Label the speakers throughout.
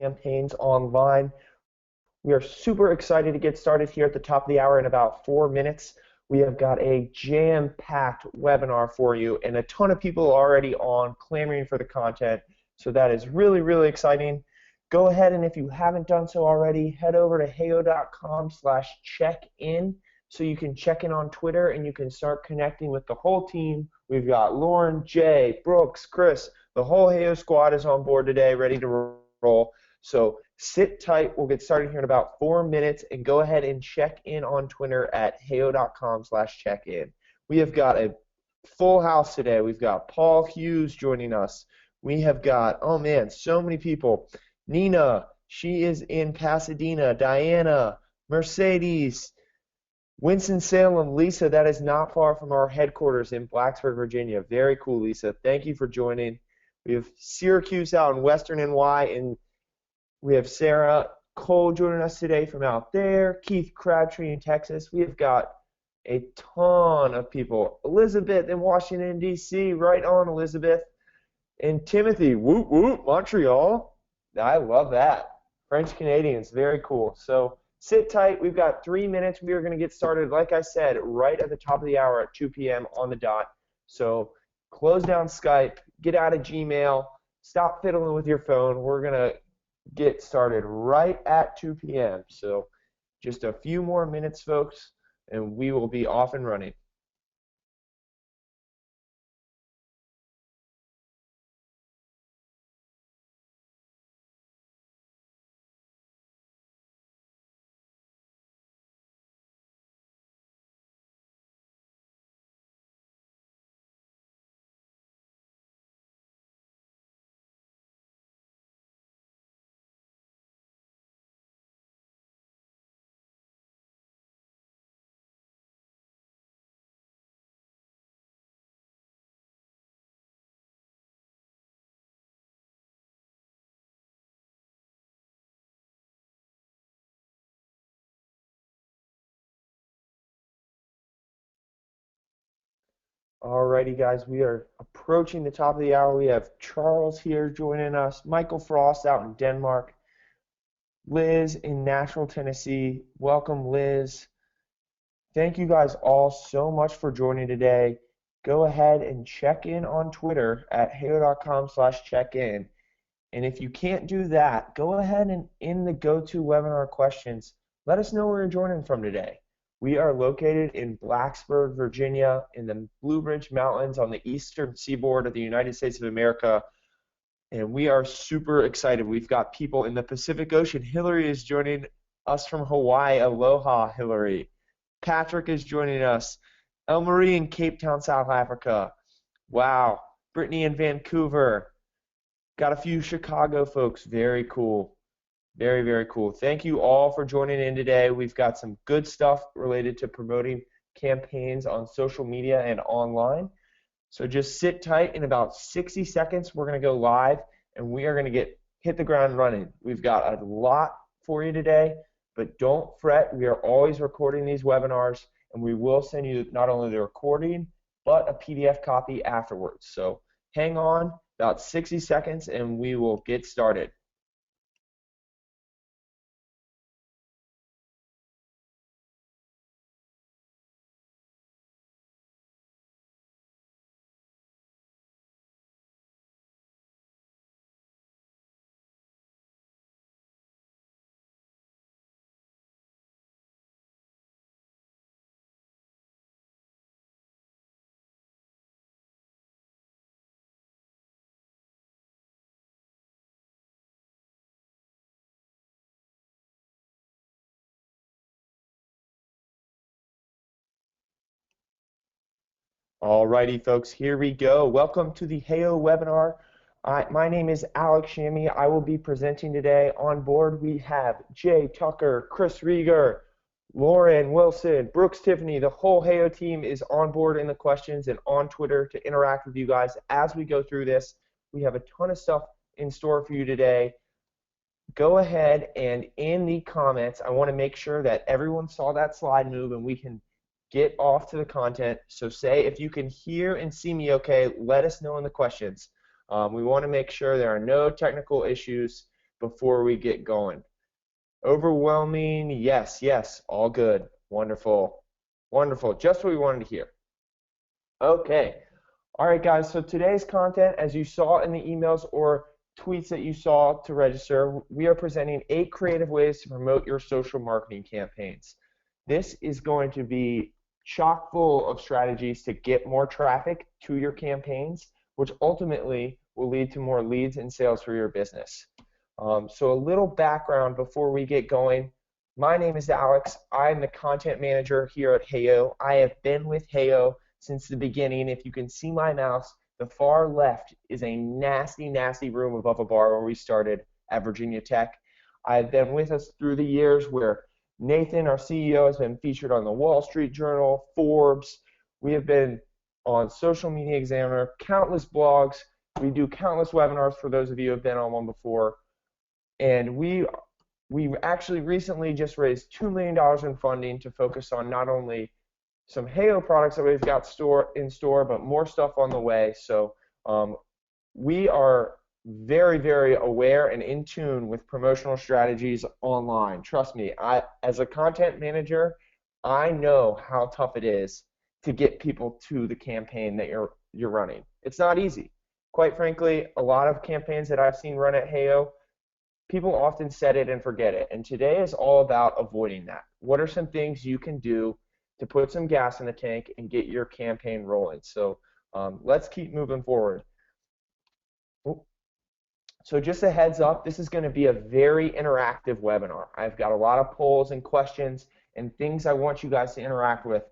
Speaker 1: campaigns online. We are super excited to get started here at the top of the hour in about 4 minutes. We have got a jam-packed webinar for you and a ton of people already on clamoring for the content. So that is really, really exciting. Go ahead and if you haven't done so already, head over to heyo.com/check-in so you can check in on Twitter and you can start connecting with the whole team. We've got Lauren, Jay, Brooks, Chris, the whole Heyo squad is on board today, ready to roll. So sit tight. We'll get started here in about 4 minutes, and go ahead and check in on Twitter at heyo.com/check-in. We have got a full house today. We've got Paul Hughes joining us. We have got, oh man, so many people. Nina, she is in Pasadena. Diana, Mercedes, Winston-Salem, Lisa, that is not far from our headquarters in Blacksburg, Virginia. Very cool, Lisa. Thank you for joining. We have Syracuse out in Western NY, and we have Sarah Cole joining us today from out there. Keith Crabtree in Texas. We have got a ton of people. Elizabeth in Washington, D.C. Right on, Elizabeth. And Timothy, whoop, whoop, Montreal. I love that. French Canadians, very cool. So sit tight. We've got 3 minutes. We are going to get started, like I said, right at the top of the hour at 2 p.m. on the dot. So close down Skype, get out of Gmail, stop fiddling with your phone. We're going to get started right at 2 p.m. So just a few more minutes, folks, and we will be off and running. Alrighty, guys, we are approaching the top of the hour. We have Charles here joining us, Michael Frost out in Denmark, Liz in Nashville, Tennessee. Welcome, Liz. Thank you guys all so much for joining today. Go ahead and check in on Twitter at heyo.com/check-in. And if you can't do that, go ahead and in the GoToWebinar questions, let us know where you're joining from today. We are located in Blacksburg, Virginia, in the Blue Ridge Mountains on the eastern seaboard of the United States of America, and we are super excited. We've got people in the Pacific Ocean. Hillary is joining us from Hawaii. Aloha, Hillary. Patrick is joining us. El Marie in Cape Town, South Africa. Wow. Brittany in Vancouver. Got a few Chicago folks. Very cool. Very, very cool. Thank you all for joining in today. We've got some good stuff related to promoting campaigns on social media and online. So just sit tight. In about 60 seconds, we're going to go live, and we are going to hit the ground running. We've got a lot for you today, but don't fret. We are always recording these webinars, and we will send you not only the recording, but a PDF copy afterwards. So hang on, about 60 seconds, and we will get started. Alrighty, folks, here we go. Welcome to the Heyo webinar. My name is Alex Shammy. I will be presenting today. On board, we have Jay Tucker, Chris Rieger, Lauren Wilson, Brooks Tiffany. The whole Heyo team is on board in the questions and on Twitter to interact with you guys as we go through this. We have a ton of stuff in store for you today. Go ahead and in the comments, I want to make sure that everyone saw that slide move and we can get off to the content. So say if you can hear and see me okay, let us know in the questions. We want to make sure there are no technical issues. before we get going? Overwhelming, yes, yes, all good. Wonderful, wonderful. Just what we wanted to hear. Okay. All right, guys. So today's content, as you saw in the emails or tweets that you saw to register, we are presenting 8 creative ways to promote your social marketing campaigns. This is going to be chock full of strategies to get more traffic to your campaigns, which ultimately will lead to more leads and sales for your business. So a little background before we get going. My name is Alex. I'm the content manager here at Heyo. I have been with Heyo since the beginning. If you can see my mouse, the far left is a nasty, nasty room above a bar where we started at Virginia Tech. I've been with us through the years where Nathan, our CEO, has been featured on the Wall Street Journal, Forbes. We have been on Social Media Examiner, countless blogs. We do countless webinars for those of you who have been on one before. And we actually recently just raised $2 million in funding to focus on not only some Heyo products that we've got in store, but more stuff on the way. So we are very, very aware and in tune with promotional strategies online. Trust me, as a content manager, I know how tough it is to get people to the campaign that you're running. It's not easy. Quite frankly, a lot of campaigns that I've seen run at Heyo, people often set it and forget it. And today is all about avoiding that. What are some things you can do to put some gas in the tank and get your campaign rolling? So let's keep moving forward. So just a heads up, this is going to be a very interactive webinar. I've got a lot of polls and questions and things I want you guys to interact with.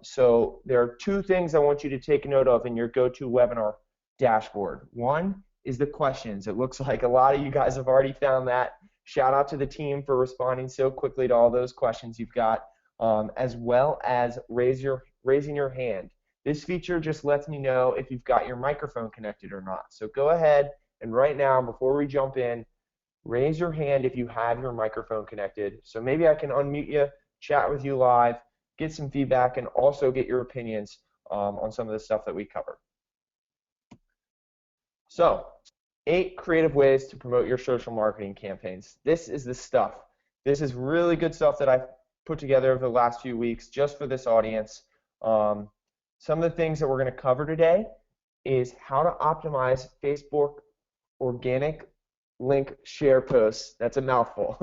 Speaker 1: So there are 2 things I want you to take note of in your GoToWebinar dashboard. One is the questions. It looks like a lot of you guys have already found that. Shout out to the team for responding so quickly to all those questions you've got, as well as raising your hand. This feature just lets me know if you've got your microphone connected or not. So go ahead and right now, before we jump in, raise your hand if you have your microphone connected. So maybe I can unmute you, chat with you live, get some feedback, and also get your opinions on some of the stuff that we cover. So 8 creative ways to promote your social marketing campaigns. This is the stuff. This is really good stuff that I've put together over the last few weeks just for this audience. Some of the things that we're going to cover today is how to optimize Facebook organic link share posts, that's a mouthful,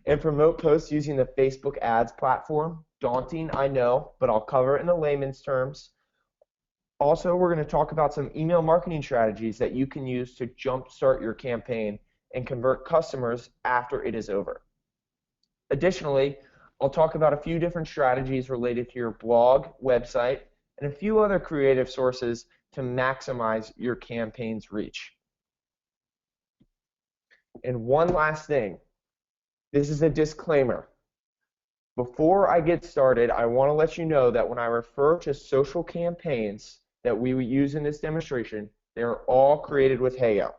Speaker 1: and promote posts using the Facebook ads platform. Daunting, I know, but I'll cover it in the layman's terms. Also, we're going to talk about some email marketing strategies that you can use to jumpstart your campaign and convert customers after it is over. Additionally, I'll talk about a few different strategies related to your blog, website, and a few other creative sources to maximize your campaign's reach. And one last thing, this is a disclaimer. Before I get started, I want to let you know that when I refer to social campaigns that we use in this demonstration, they're all created with Heyo.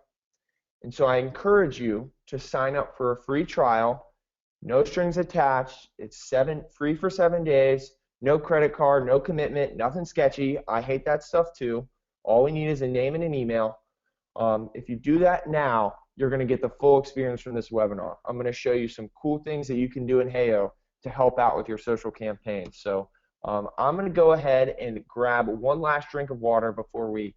Speaker 1: And so I encourage you to sign up for a free trial, no strings attached. It's free for 7 days, no credit card, no commitment, nothing sketchy. I hate that stuff too. All we need is a name and an email. If you do that now, you're going to get the full experience from this webinar. I'm going to show you some cool things that you can do in Heyo to help out with your social campaign. So I'm going to go ahead and grab one last drink of water before we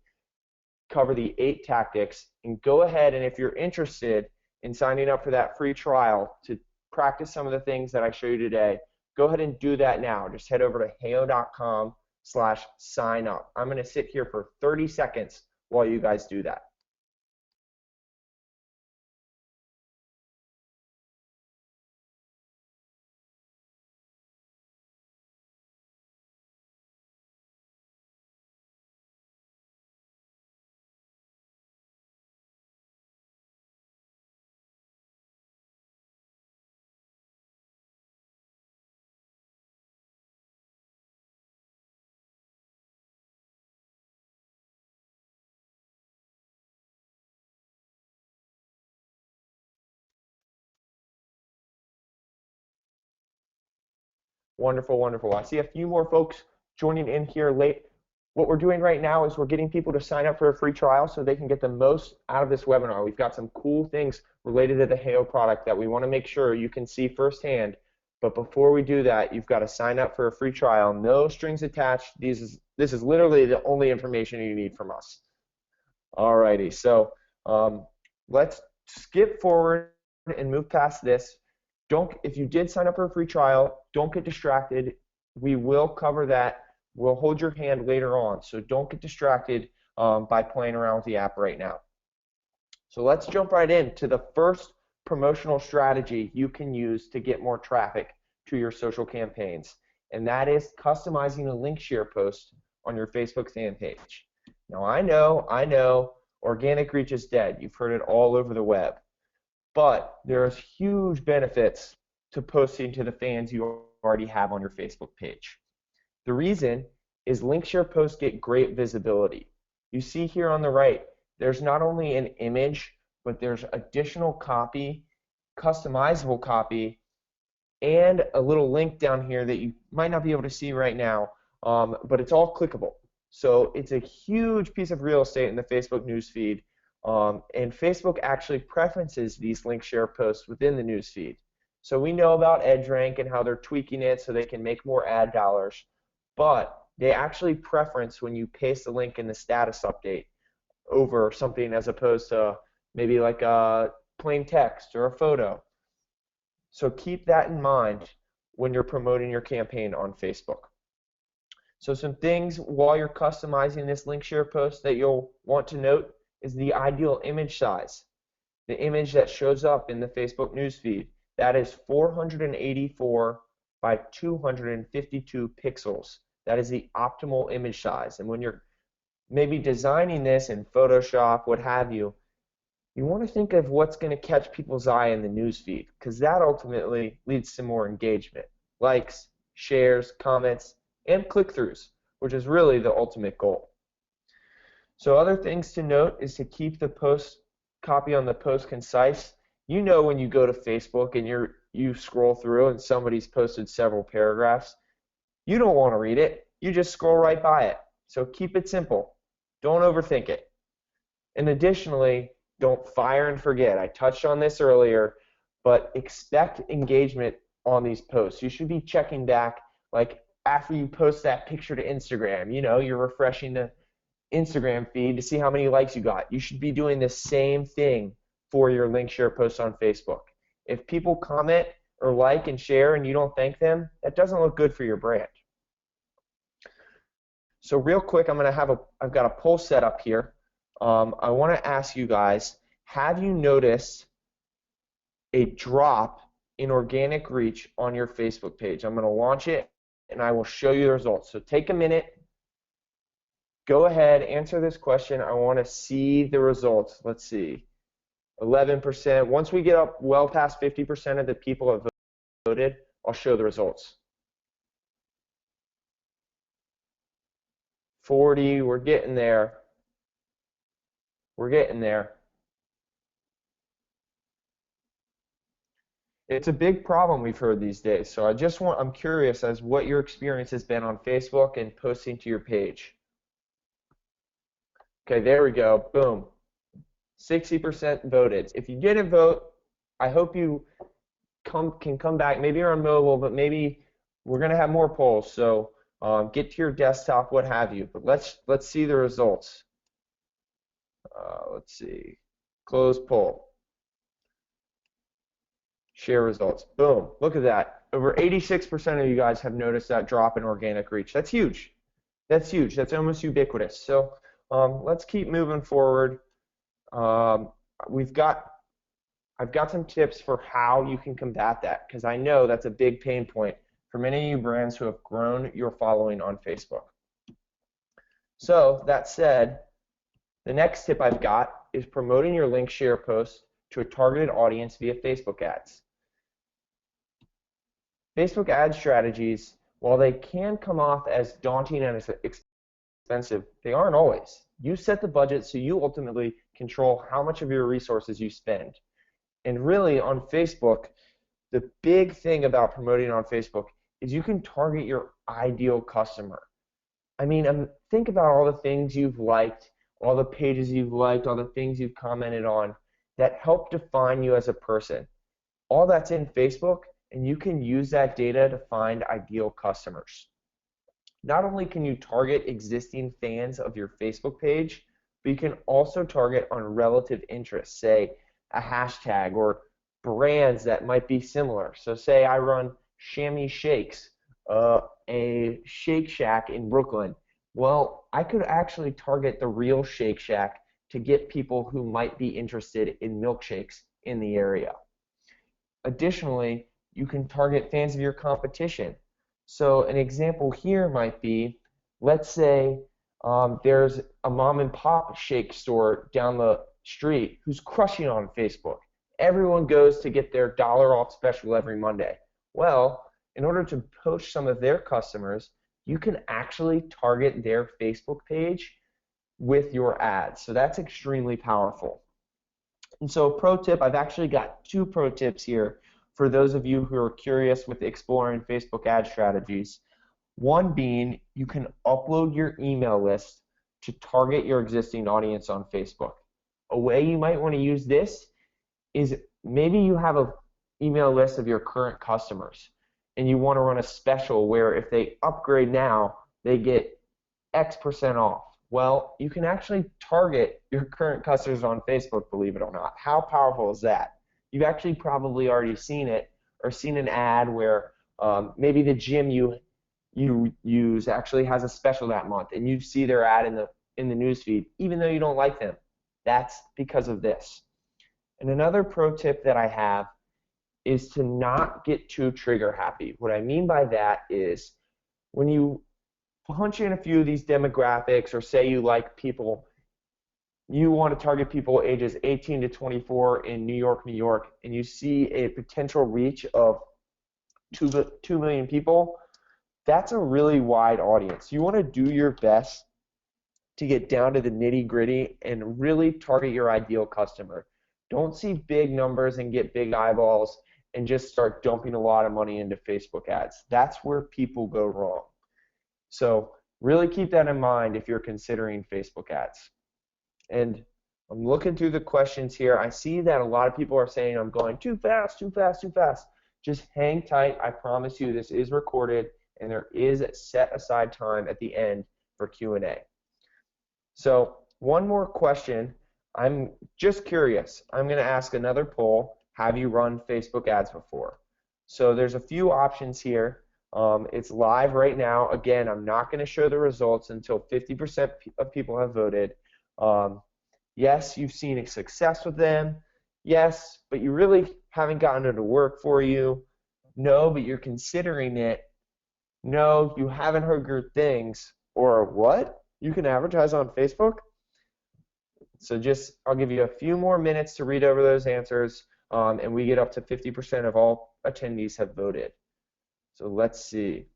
Speaker 1: cover the 8 tactics, and go ahead, and if you're interested in signing up for that free trial to practice some of the things that I show you today, go ahead and do that now. Just head over to heyo.com/sign up. I'm going to sit here for 30 seconds while you guys do that. Wonderful, wonderful. I see a few more folks joining in here late. what we're doing right now is we're getting people to sign up for a free trial so they can get the most out of this webinar. We've got some cool things related to the HEO product that we want to make sure you can see firsthand. But before we do that, you've got to sign up for a free trial. No strings attached. This is literally the only information you need from us. Alrighty, so let's skip forward and move past this. If you did sign up for a free trial, don't get distracted. We will cover that. We'll hold your hand later on, so don't get distracted by playing around with the app right now. So let's jump right into the first promotional strategy you can use to get more traffic to your social campaigns, and that is customizing a link share post on your Facebook fan page. Now I know, organic reach is dead. You've heard it all over the web, but there's huge benefits to posting to the fans you already have on your Facebook page. The reason is link share posts get great visibility. You see here on the right, there's not only an image, but there's additional copy, customizable copy, and a little link down here that you might not be able to see right now, but it's all clickable. So it's a huge piece of real estate in the Facebook newsfeed, and Facebook actually preferences these link share posts within the newsfeed. So we know about EdgeRank and how they're tweaking it so they can make more ad dollars, but they actually preference when you paste a link in the status update over something as opposed to maybe like a plain text or a photo. So keep that in mind when you're promoting your campaign on Facebook. So some things while you're customizing this link share post that you'll want to note is the ideal image size. The image that shows up in the Facebook newsfeed, that is 484 by 252 pixels. That is the optimal image size. And when you're maybe designing this in Photoshop, what have you, you want to think of what's going to catch people's eye in the newsfeed, because that ultimately leads to more engagement, likes, shares, comments, and click-throughs, which is really the ultimate goal. So other things to note is to keep the post copy on the post concise. You know when you go to Facebook and you scroll through and somebody's posted several paragraphs, you don't want to read it. You just scroll right by it. So keep it simple. Don't overthink it. And additionally, don't fire and forget. I touched on this earlier, but expect engagement on these posts. You should be checking back, like after you post that picture to Instagram. You know, you're refreshing the Instagram feed to see how many likes you got. You should be doing the same thing for your link share posts on Facebook. If people comment or like and share and you don't thank them, that doesn't look good for your brand. So real quick, I've got a poll set up here. I want to ask you guys, have you noticed a drop in organic reach on your Facebook page? I'm going to launch it and I will show you the results. So take a minute, go ahead, answer this question. I want to see the results. Let's see. 11%. Once we get up well past 50% of the people have voted, I'll show the results. 40, we're getting there. We're getting there. It's a big problem we've heard these days. So I'm curious as what your experience has been on Facebook and posting to your page. Okay, there we go. Boom. 60% voted. If you didn't vote, I hope you can come back. Maybe you're on mobile, but maybe we're going to have more polls. So get to your desktop, what have you. But let's see the results. Let's see. Close poll. Share results. Boom. Look at that. Over 86% of you guys have noticed that drop in organic reach. That's huge. That's huge. That's almost ubiquitous. So let's keep moving forward. I've got some tips for how you can combat that, because I know that's a big pain point for many of you brands who have grown your following on Facebook. So that said, the next tip I've got is promoting your link share post to a targeted audience via Facebook ads. Facebook ad strategies, while they can come off as daunting and as expensive, they aren't always. You set the budget, so you ultimately control how much of your resources you spend. And really on Facebook, the big thing about promoting on Facebook is you can target your ideal customer. I mean, think about all the things you've liked, all the pages you've liked, all the things you've commented on that help define you as a person. All that's in Facebook, and you can use that data to find ideal customers. Not only can you target existing fans of your Facebook page, but you can also target on relative interests, say a hashtag or brands that might be similar. So say I run Chamois Shakes, a Shake Shack in Brooklyn. Well, I could actually target the real Shake Shack to get people who might be interested in milkshakes in the area. Additionally, you can target fans of your competition. So an example here might be, let's say there's a mom and pop shake store down the street who's crushing on Facebook. Everyone goes to get their dollar off special every Monday. Well, in order to poach some of their customers, you can actually target their Facebook page with your ads. So that's extremely powerful. And so pro tip, I've actually got 2 pro tips here for those of you who are curious with exploring Facebook ad strategies. One being you can upload your email list to target your existing audience on Facebook. A way you might want to use this is maybe you have an email list of your current customers and you want to run a special where if they upgrade now, they get X% off. Well, you can actually target your current customers on Facebook, believe it or not. How powerful is that? You've actually probably already seen it or seen an ad where maybe the gym you use actually has a special that month, and you see their ad in the newsfeed, even though you don't like them. That's because of this. And another pro tip that I have is to not get too trigger happy. What I mean by that is when you punch in a few of these demographics, or say you like people, you want to target people ages 18 to 24 in New York, and you see a potential reach of 2 million people, that's a really wide audience. You want to do your best to get down to the nitty-gritty and really target your ideal customer. Don't see big numbers and get big eyeballs and just start dumping a lot of money into Facebook ads. That's where people go wrong. So really keep that in mind if you're considering Facebook ads. And I'm looking through the questions here. I see that a lot of people are saying I'm going too fast, too fast, too fast. Just hang tight. I promise you this is recorded, and there is set aside time at the end for Q&A. So one more question. I'm just curious. I'm going to ask another poll. Have you run Facebook ads before? So there's a few options here. It's live right now. Again, I'm not going to show the results until 50% of people have voted. Yes, you've seen a success with them. Yes, but you really haven't gotten it to work for you. No, but you're considering it. No, you haven't heard good things. Or what? You can advertise on Facebook? So I'll give you a few more minutes to read over those answers, and we get up to 50% of all attendees have voted. So let's see.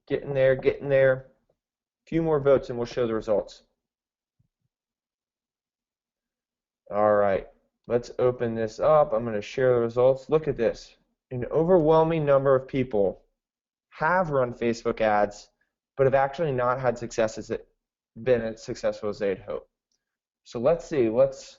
Speaker 1: Getting there, getting there. A few more votes and we'll show the results. All right, let's open this up. I'm going to share the results. Look at this. An overwhelming number of people have run Facebook ads, but have actually not had been as successful as they'd hoped. So let's see. Let's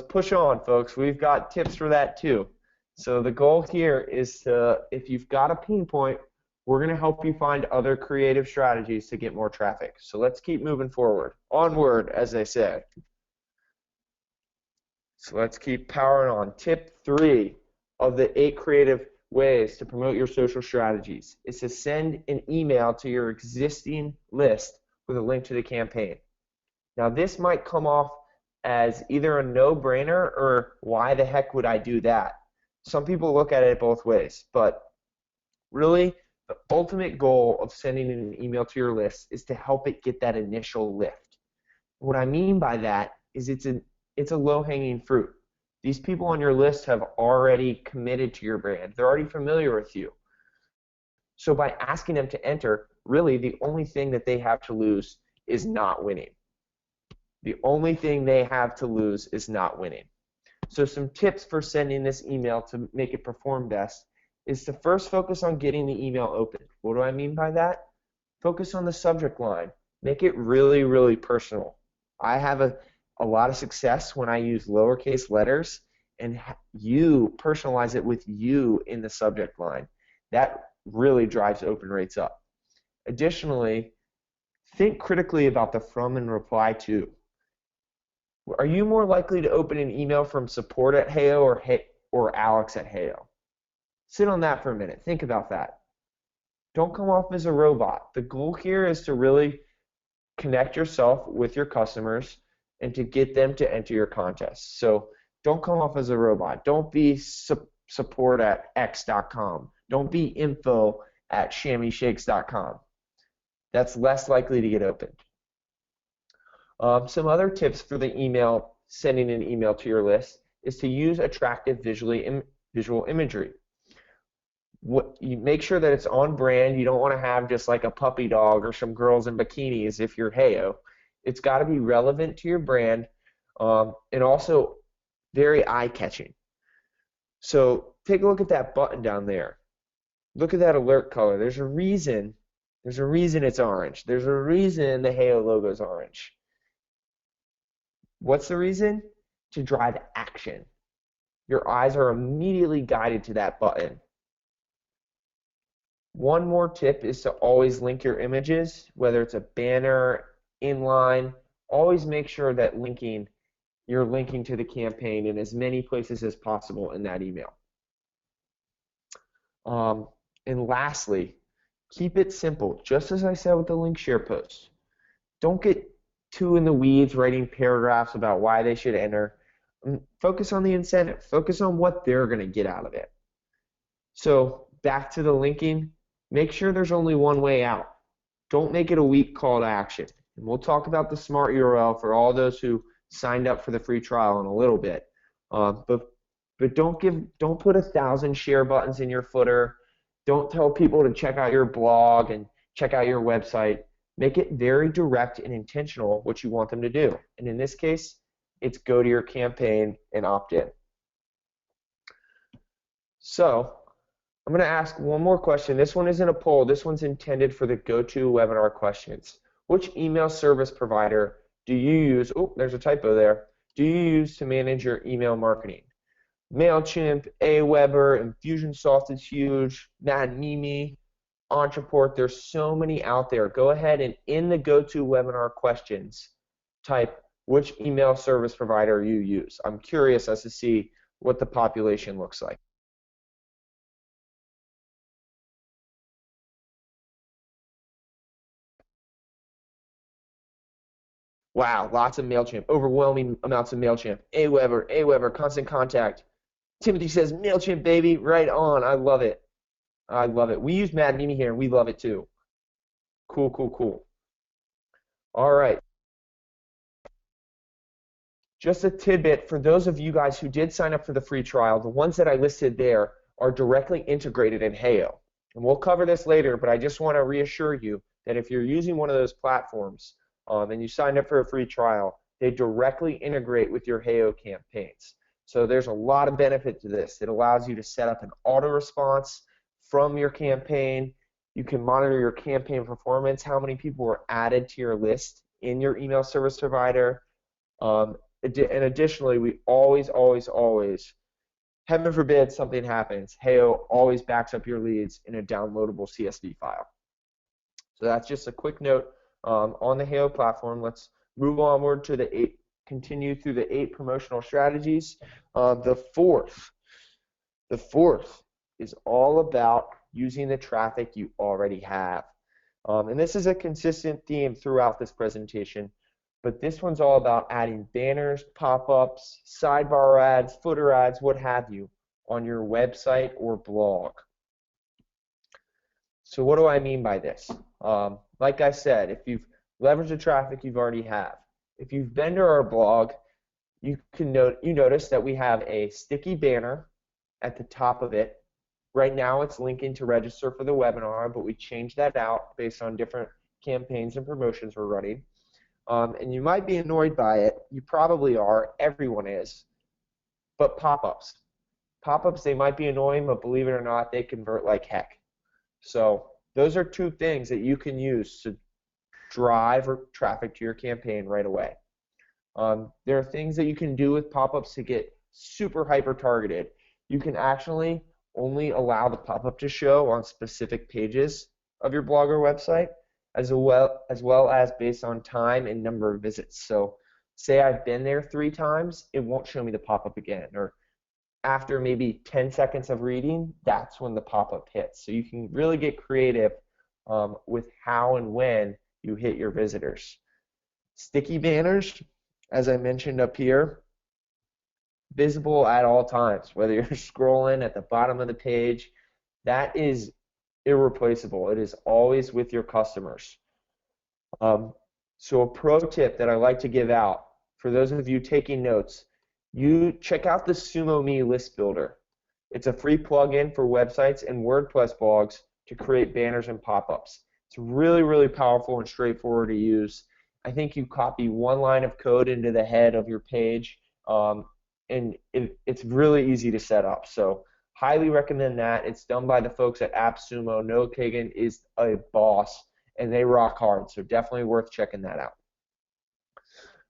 Speaker 1: push on, folks. We've got tips for that too. So the goal here is if you've got a pain point, we're going to help you find other creative strategies to get more traffic. So let's keep moving forward. Onward, as they say. So let's keep powering on. Tip 3 of the 8 creative ways to promote your social strategies is to send an email to your existing list with a link to the campaign. Now this might come off as either a no-brainer or why the heck would I do that? Some people look at it both ways, but really the ultimate goal of sending an email to your list is to help it get that initial lift. What I mean by that is it's a low-hanging fruit. These people on your list have already committed to your brand. They're already familiar with you. So by asking them to enter, really the only thing that they have to lose is not winning. The only thing they have to lose is not winning. So some tips for sending this email to make it perform best is to first focus on getting the email open. What do I mean by that? Focus on the subject line. Make it really, really personal. I have a lot of success when I use lowercase letters and you personalize it with you in the subject line. That really drives open rates up. Additionally, think critically about the from and reply to. Are you more likely to open an email from support at Heyo or Alex at Heyo? Sit on that for a minute. Think about that. Don't come off as a robot. The goal here is to really connect yourself with your customers and to get them to enter your contest. So don't come off as a robot. Don't be support at x.com. Don't be info at chamoisshakes.com. That's less likely to get opened. Some other tips for the email, sending an email to your list, is to use attractive visual imagery. You make sure that it's on brand. You don't want to have just like a puppy dog or some girls in bikinis if you're Heyo. It's got to be relevant to your brand and also very eye-catching. So take a look at that button down there. Look at that alert color. There's a reason it's orange. There's a reason the Heyo logo is orange. What's the reason? To drive action. Your eyes are immediately guided to that button. One more tip is to always link your images, whether it's a banner, inline. Always make sure that you're linking to the campaign in as many places as possible in that email. And lastly, keep it simple, just as I said with the link share post. Don't get too in the weeds writing paragraphs about why they should enter. Focus on the incentive. Focus on what they're going to get out of it. So back to the linking, make sure there's only one way out. Don't make it a weak call to action. And we'll talk about the smart URL for all those who signed up for the free trial in a little bit. But don't put 1,000 share buttons in your footer. Don't tell people to check out your blog and check out your website. Make it very direct and intentional what you want them to do. And in this case, it's go to your campaign and opt in. So I'm going to ask one more question. This one isn't a poll. This one's intended for the GoToWebinar questions. Which email service provider do you use? Oh, there's a typo there. Do you use to manage your email marketing? MailChimp, Aweber, Infusionsoft is huge, MadMimi, Entreport. There's so many out there. Go ahead and in the GoToWebinar questions, type which email service provider you use. I'm curious as to see what the population looks like. Wow, lots of MailChimp, overwhelming amounts of MailChimp. Aweber, Constant Contact. Timothy says, MailChimp, baby, right on. I love it. I love it. We use MadMimi here, and we love it too. Cool, cool, cool. All right. Just a tidbit for those of you guys who did sign up for the free trial, the ones that I listed there are directly integrated in Heyo. And we'll cover this later, but I just want to reassure you that if you're using one of those platforms and you signed up for a free trial, they directly integrate with your Heyo campaigns. So there's a lot of benefit to this. It allows you to set up an auto response from your campaign. You can monitor your campaign performance, how many people were added to your list in your email service provider. And additionally, we always, heaven forbid something happens, Heyo always backs up your leads in a downloadable CSV file. So that's just a quick note on the Heyo platform. Let's move onward to continue through the 8 promotional strategies. The fourth is all about using the traffic you already have. And this is a consistent theme throughout this presentation, but this one's all about adding banners, pop-ups, sidebar ads, footer ads, what have you, on your website or blog. So what do I mean by this? Like I said, if you've leveraged the traffic you've already have, if you've been to our blog, you notice that we have a sticky banner at the top of it. Right now it's linking to register for the webinar, but we changed that out based on different campaigns and promotions we're running. and you might be annoyed by it. You probably are. Everyone is. But pop-ups. Pop-ups, they might be annoying, but believe it or not, they convert like heck. So those are two things that you can use to drive traffic to your campaign right away. There are things that you can do with pop-ups to get super hyper targeted. You can actually only allow the pop-up to show on specific pages of your blog or website, as based on time and number of visits. So say I've been there 3 times, it won't show me the pop-up again. Or after maybe 10 seconds of reading, that's when the pop-up hits. So you can really get creative with how and when you hit your visitors. Sticky banners, as I mentioned up here, visible at all times, whether you're scrolling at the bottom of the page, that is irreplaceable. It is always with your customers. So a pro tip that I like to give out for those of you taking notes, you check out the SumoMe list builder. It's a free plugin for websites and WordPress blogs to create banners and pop-ups. It's really, really powerful and straightforward to use. I think you copy one line of code into the head of your page, and it's really easy to set up. So highly recommend that. It's done by the folks at AppSumo. Noah Kagan is a boss, and they rock hard, so definitely worth checking that out.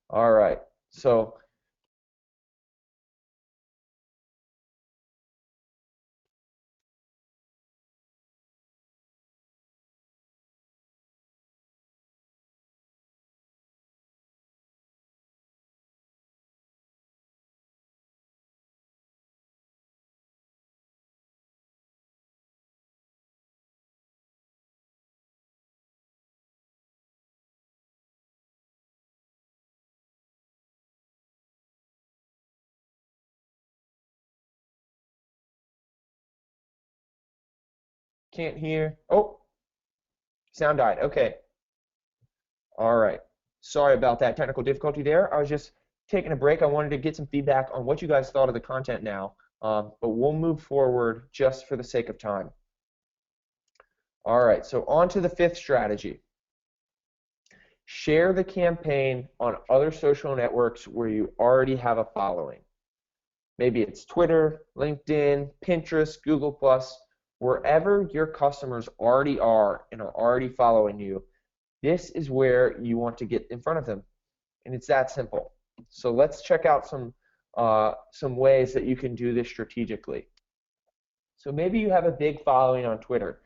Speaker 1: All right, so can't hear. Oh, sound died. Okay. All right. Sorry about that technical difficulty there. I was just taking a break. I wanted to get some feedback on what you guys thought of the content now, but we'll move forward just for the sake of time. All right, so on to the 5th strategy. Share the campaign on other social networks where you already have a following. Maybe it's Twitter, LinkedIn, Pinterest, Google+, wherever your customers already are and are already following you. This is where you want to get in front of them, and it's that simple. So let's check out some ways that you can do this strategically. So maybe you have a big following on Twitter.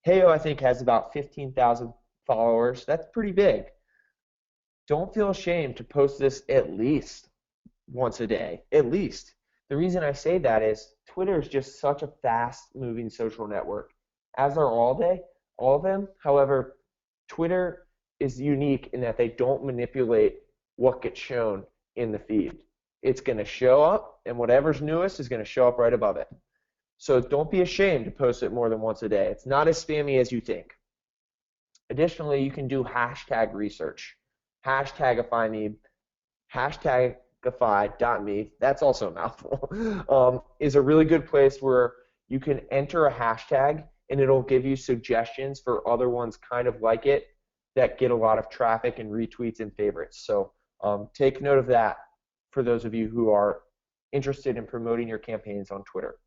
Speaker 1: Heyo, I think, has about 15,000 followers. That's pretty big. Don't feel ashamed to post this at least once a day, at least. The reason I say that is Twitter is just such a fast-moving social network, as are all of them. However, Twitter is unique in that they don't manipulate what gets shown in the feed. It's going to show up, and whatever's newest is going to show up right above it. So don't be ashamed to post it more than once a day. It's not as spammy as you think. Additionally, you can do hashtag research. Hashtagify me, hashtagify.me, that's also a mouthful, is a really good place where you can enter a hashtag and it'll give you suggestions for other ones kind of like it that get a lot of traffic and retweets and favorites. So take note of that for those of you who are interested in promoting your campaigns on Twitter.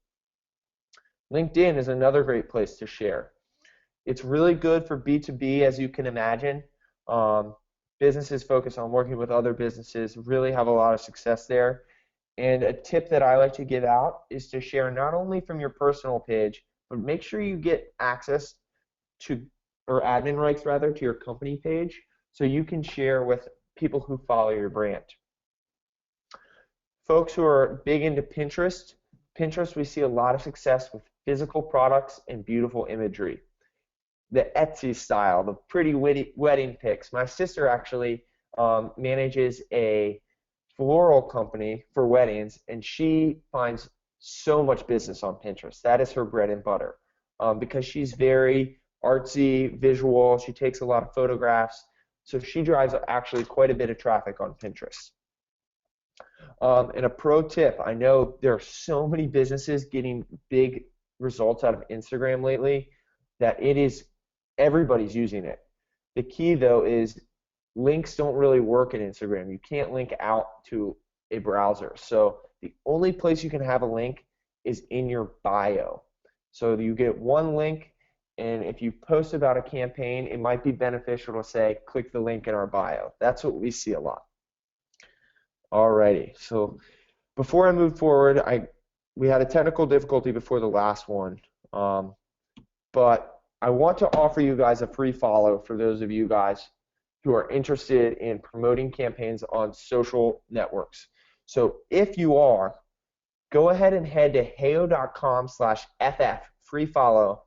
Speaker 1: LinkedIn is another great place to share. It's really good for B2B, as you can imagine. Businesses focus on working with other businesses, really have a lot of success there. And a tip that I like to give out is to share not only from your personal page, but make sure you get access to, or admin rights rather, to your company page so you can share with people who follow your brand. Folks who are big into Pinterest, we see a lot of success with physical products and beautiful imagery. The Etsy style, the pretty wedding pics. My sister actually manages a floral company for weddings, and she finds so much business on Pinterest. That is her bread and butter because she's very artsy, visual. She takes a lot of photographs, so she drives actually quite a bit of traffic on Pinterest. And a pro tip, I know there are so many businesses getting big results out of Instagram lately that everybody's using it. The key though is links don't really work in Instagram. You can't link out to a browser. So the only place you can have a link is in your bio. So you get one link, and if you post about a campaign, it might be beneficial to say, click the link in our bio. That's what we see a lot. Alrighty, so before I move forward, we had a technical difficulty before the last one, but I want to offer you guys a free follow for those of you guys who are interested in promoting campaigns on social networks. So if you are, go ahead and head to heyo.com/ff free follow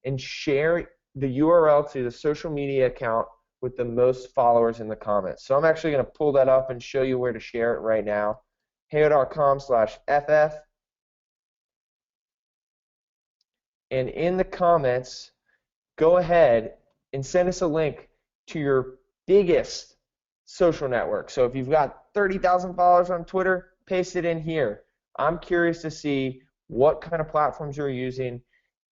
Speaker 1: and share the URL to the social media account with the most followers in the comments. So I'm actually going to pull that up and show you where to share it right now. heyo.com/ff, and in the comments, go ahead and send us a link to your biggest social network. So if you've got 30,000 followers on Twitter, paste it in here. I'm curious to see what kind of platforms you're using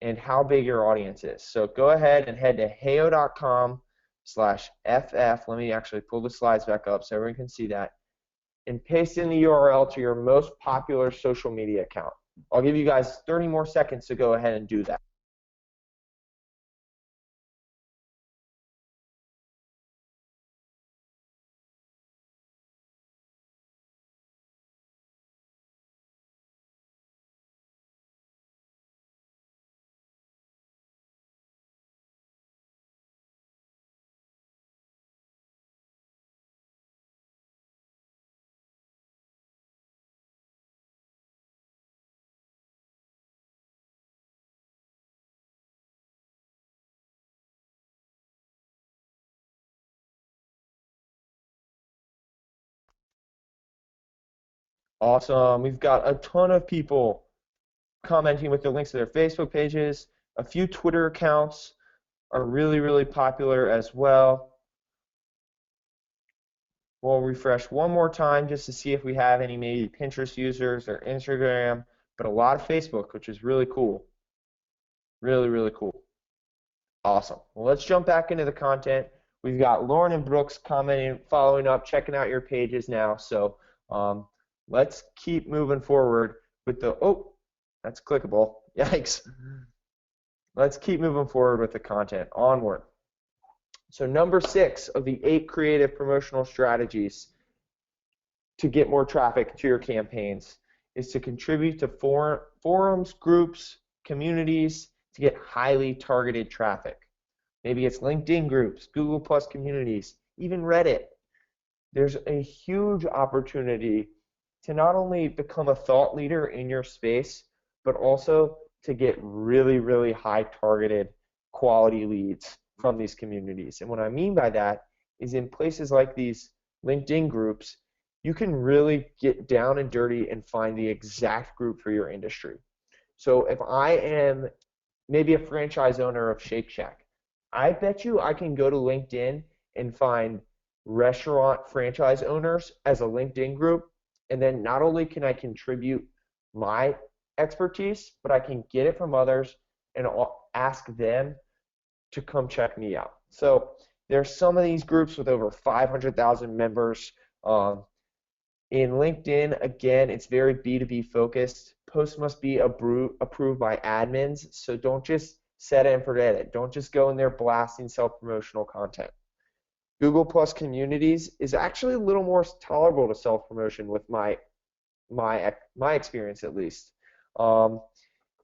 Speaker 1: and how big your audience is. So go ahead and head to heyo.com/ff. Let me actually pull the slides back up so everyone can see that. And paste in the URL to your most popular social media account. I'll give you guys 30 more seconds to go ahead and do that. Awesome. We've got a ton of people commenting with their links to their Facebook pages. A few Twitter accounts are really, really popular as well. We'll refresh one more time just to see if we have any maybe Pinterest users or Instagram, but a lot of Facebook, which is really cool. Really, really cool. Awesome. Well, let's jump back into the content. We've got Lauren and Brooks commenting, following up, checking out your pages now. So let's keep moving forward with the, oh, that's clickable. Yikes. Let's keep moving forward with the content. Onward. So number 6 of the 8 creative promotional strategies to get more traffic to your campaigns is to contribute to forums, groups, communities to get highly targeted traffic. Maybe it's LinkedIn groups, Google Plus communities, even Reddit. There's a huge opportunity to not only become a thought leader in your space, but also to get really, really high targeted quality leads from these communities. And what I mean by that is in places like these LinkedIn groups, you can really get down and dirty and find the exact group for your industry. So if I am maybe a franchise owner of Shake Shack, I bet you I can go to LinkedIn and find restaurant franchise owners as a LinkedIn group, and then not only can I contribute my expertise, but I can get it from others and ask them to come check me out. So there's some of these groups with over 500,000 members. In LinkedIn, again, it's very B2B focused. Posts must be approved by admins, so don't just set it and forget it. Don't just go in there blasting self-promotional content. Google Plus communities is actually a little more tolerable to self-promotion with my experience at least. And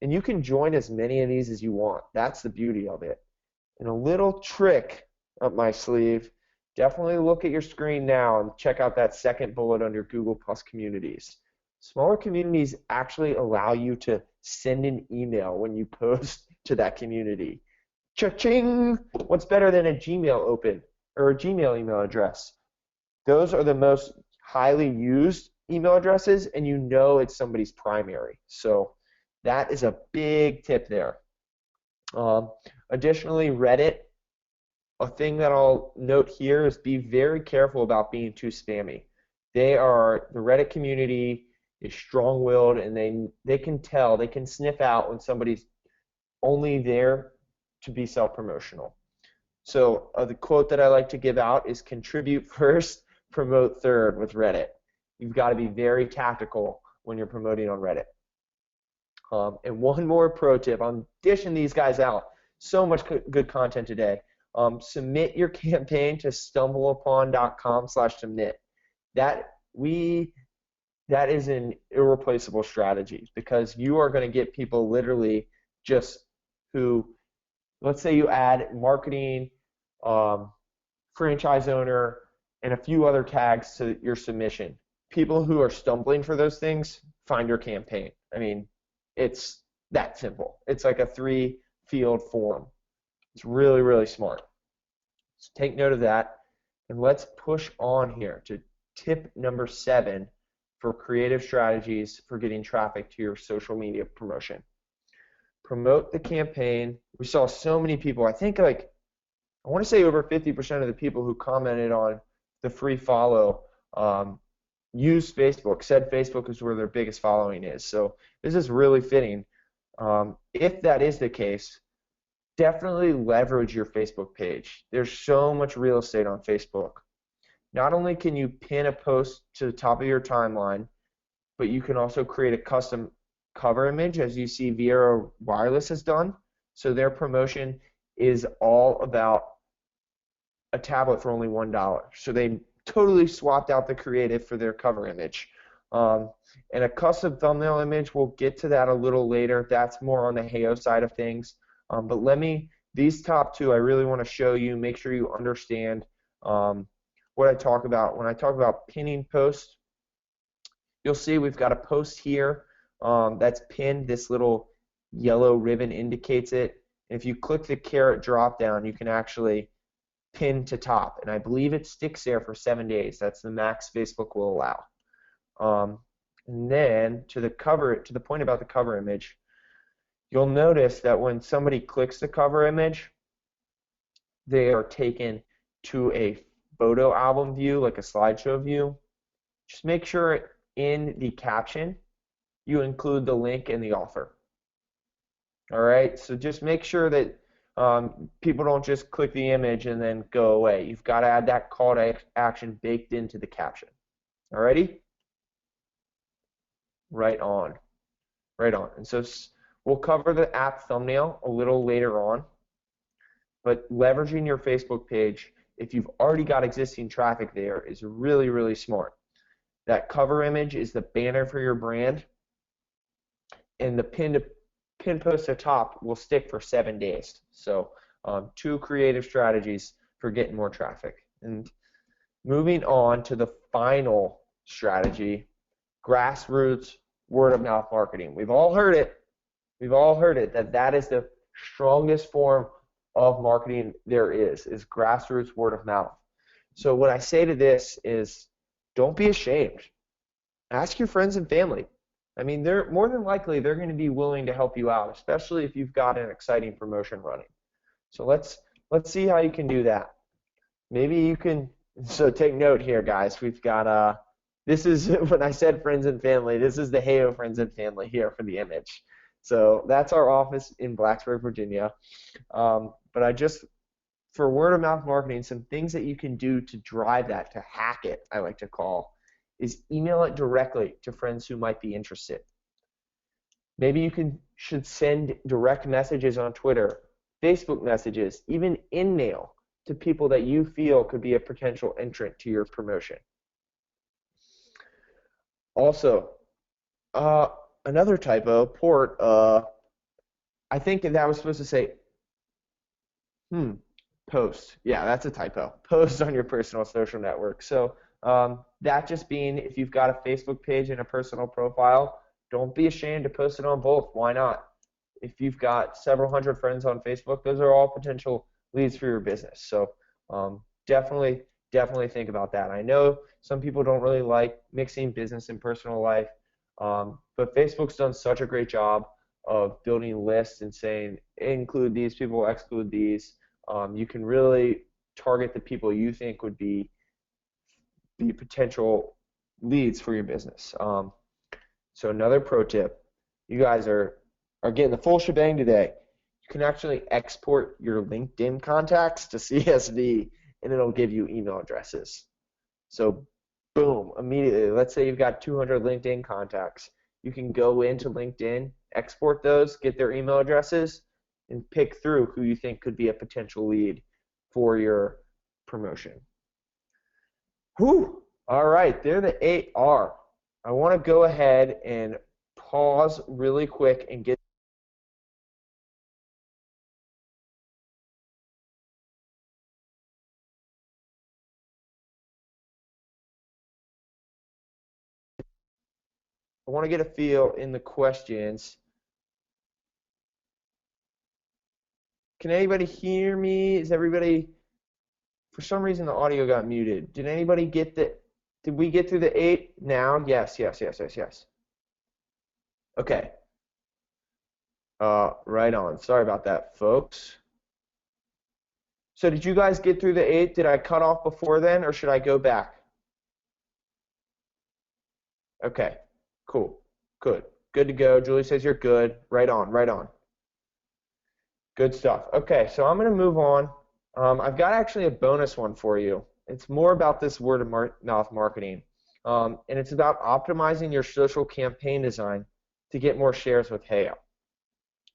Speaker 1: you can join as many of these as you want. That's the beauty of it. And a little trick up my sleeve, definitely look at your screen now and check out that second bullet under Google Plus communities. Smaller communities actually allow you to send an email when you post to that community. Cha-ching! What's better than a Gmail open or a Gmail email address? Those are the most highly used email addresses, and you know it's somebody's primary. So that is a big tip there. Additionally, Reddit, a thing that I'll note here is be very careful about being too spammy. The Reddit community is strong-willed, and they can tell, they can sniff out when somebody's only there to be self-promotional. So the quote that I like to give out is contribute first, promote third with Reddit. You've got to be very tactical when you're promoting on Reddit. And one more pro tip, I'm dishing these guys out. So much good content today. Submit your campaign to stumbleupon.com/submit. That is an irreplaceable strategy because you are going to get people literally just who, let's say you add marketing, franchise owner, and a few other tags to your submission. People who are stumbling for those things find your campaign. I mean, it's that simple. It's like a 3-field form. It's really, really smart. So take note of that, and let's push on here to tip number 7 for creative strategies for getting traffic to your social media promotion. Promote the campaign. We saw so many people, I think I want to say over 50% of the people who commented on the free follow use Facebook, said Facebook is where their biggest following is. So this is really fitting. If that is the case, definitely leverage your Facebook page. There's so much real estate on Facebook. Not only can you pin a post to the top of your timeline, but you can also create a custom cover image, as you see Viera Wireless has done. So their promotion is all about a tablet for only $1. So they totally swapped out the creative for their cover image. And a custom thumbnail image, we'll get to that a little later. That's more on the HEO side of things. But these top two, I really want to show you, make sure you understand what I talk about. When I talk about pinning posts, you'll see we've got a post here that's pinned. This little yellow ribbon indicates it. And if you click the caret drop down, you can actually pin to top. And I believe it sticks there for 7 days. That's the max Facebook will allow. And then to the point about the cover image, you'll notice that when somebody clicks the cover image, they are taken to a photo album view, like a slideshow view. Just make sure in the caption you include the link and the offer. All right, so just make sure that people don't just click the image and then go away. You've got to add that call to action baked into the caption. All righty? Right on. Right on. And so we'll cover the app thumbnail a little later on, but leveraging your Facebook page, if you've already got existing traffic there, is really, really smart. That cover image is the banner for your brand, and the pin post at top will stick for 7 days. So 2 creative strategies for getting more traffic. And moving on to the final strategy, grassroots word of mouth marketing. We've all heard it. We've all heard it that is the strongest form of marketing there is grassroots word of mouth. So what I say to this is, don't be ashamed. Ask your friends and family. I mean, they're more than likely they're going to be willing to help you out, especially if you've got an exciting promotion running. So let's see how you can do that. Maybe you can. So take note here, guys. We've got this is when I said friends and family. This is the HEO friends and family here for the image. So that's our office in Blacksburg, Virginia. But for word of mouth marketing, some things that you can do to drive that, to hack it, I like to call, is email it directly to friends who might be interested. Maybe you should send direct messages on Twitter, Facebook messages, even in-mail to people that you feel could be a potential entrant to your promotion. Also, another typo, port, I think that was supposed to say, post. Yeah, that's a typo. Post on your personal social network. So that just being, if you've got a Facebook page and a personal profile, don't be ashamed to post it on both. Why not? If you've got several hundred friends on Facebook, those are all potential leads for your business. So definitely think about that. I know some people don't really like mixing business and personal life, but Facebook's done such a great job of building lists and saying include these people, exclude these. You can really target the people you think would be potential leads for your business. So another pro tip, you guys are getting the full shebang today. you can actually export your LinkedIn contacts to CSV, and it'll give you email addresses. So boom, immediately, let's say you've got 200 LinkedIn contacts. You can go into LinkedIn, export those, get their email addresses, and pick through who you think could be a potential lead for your promotion. Whew. All right, there the 8 are. I want to go ahead and pause really quick and get I want to get a feel in the questions. Can anybody hear me? Is everybody, for some reason the audio got muted. Did anybody get the, did we get through the 8 now? Yes, yes, yes, yes, yes. Okay. Right on. Sorry about that, folks. So did you guys get through the 8? Did I cut off before then, or should I go back? Okay, cool, good. Good to go. Julie says you're good. Right on, right on. Good stuff. Okay, so I'm going to move on. I've got actually a bonus one for you. It's more about this word of mouth marketing, and it's about optimizing your social campaign design to get more shares with Heyo.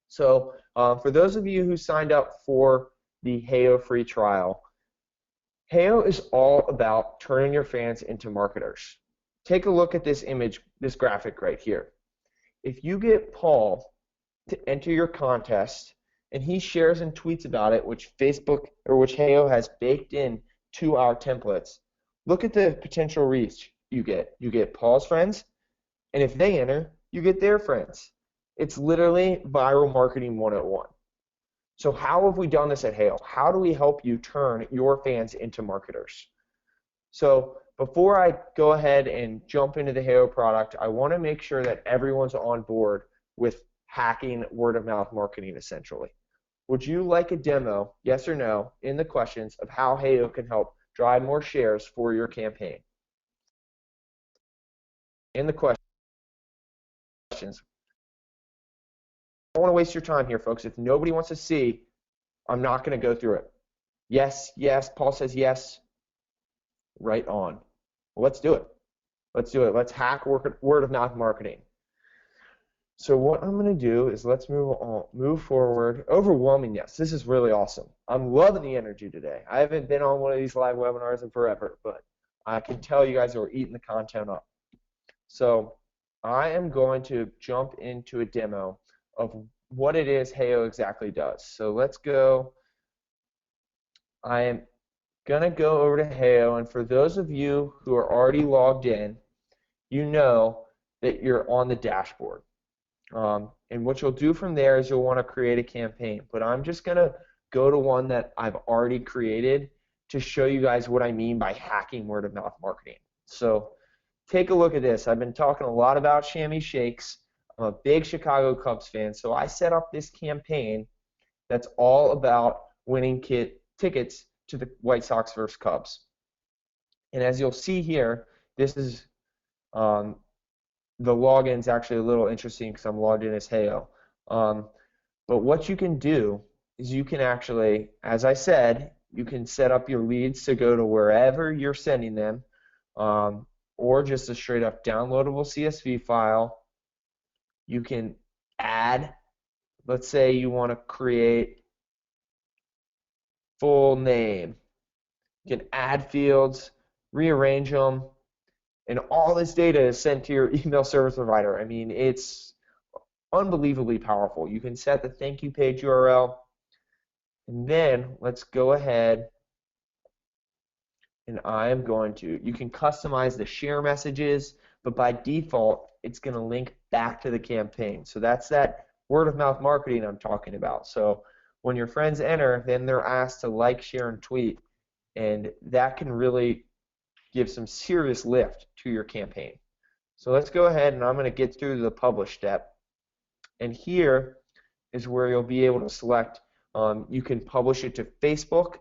Speaker 1: So for those of you who signed up for the Heyo free trial, Heyo is all about turning your fans into marketers. Take a look at this image, this graphic right here. If you get Paul to enter your contest and he shares and tweets about it, which Facebook or which Heyo has baked in to our templates, look at the potential reach you get. You get Paul's friends, and if they enter, you get their friends. It's literally viral marketing 101. So how have we done this at Heyo? How do we help you turn your fans into marketers? So before I go ahead and jump into the Heyo product, I want to make sure that everyone's on board with hacking word of mouth marketing essentially. Would you like a demo, yes or no, in the questions of how Heyo can help drive more shares for your campaign? In the questions. I don't want to waste your time here, folks. If nobody wants to see, I'm not going to go through it. Yes, yes. Paul says yes. Right on. Well, let's do it. Let's do it. Let's hack word of mouth marketing. So what I'm going to do is let's move forward. Overwhelming yes. This is really awesome. I'm loving the energy today. I haven't been on one of these live webinars in forever, but I can tell you guys are eating the content up. So I am going to jump into a demo of what it is Heyo exactly does. So let's go. I am going to go over to Heyo, and for those of you who are already logged in, you know that you're on the dashboard. And what you'll do from there is you'll want to create a campaign. But I'm just going to go to one that I've already created to show you guys what I mean by hacking word of mouth marketing. So take a look at this. I've been talking a lot about chamois shakes. I'm a big Chicago Cubs fan, so I set up this campaign that's all about winning tickets to the White Sox versus Cubs. And as you'll see here, this is the login is actually a little interesting because I'm logged in as Heyo. But what you can do is you can actually, as I said, you can set up your leads to go to wherever you're sending them, or just a straight up downloadable CSV file. You can add, let's say you want to create full name. You can add fields, rearrange them, and all this data is sent to your email service provider. I mean, it's unbelievably powerful. You can set the thank you page URL, and then let's go ahead and I am going to, you can customize the share messages, but by default, it's going to link back to the campaign. So that's that word of mouth marketing I'm talking about. So when your friends enter, then they're asked to like, share, and tweet, and that can really give some serious lift to your campaign. So let's go ahead and I'm going to get through the publish step. And here is where you'll be able to select, you can publish it to Facebook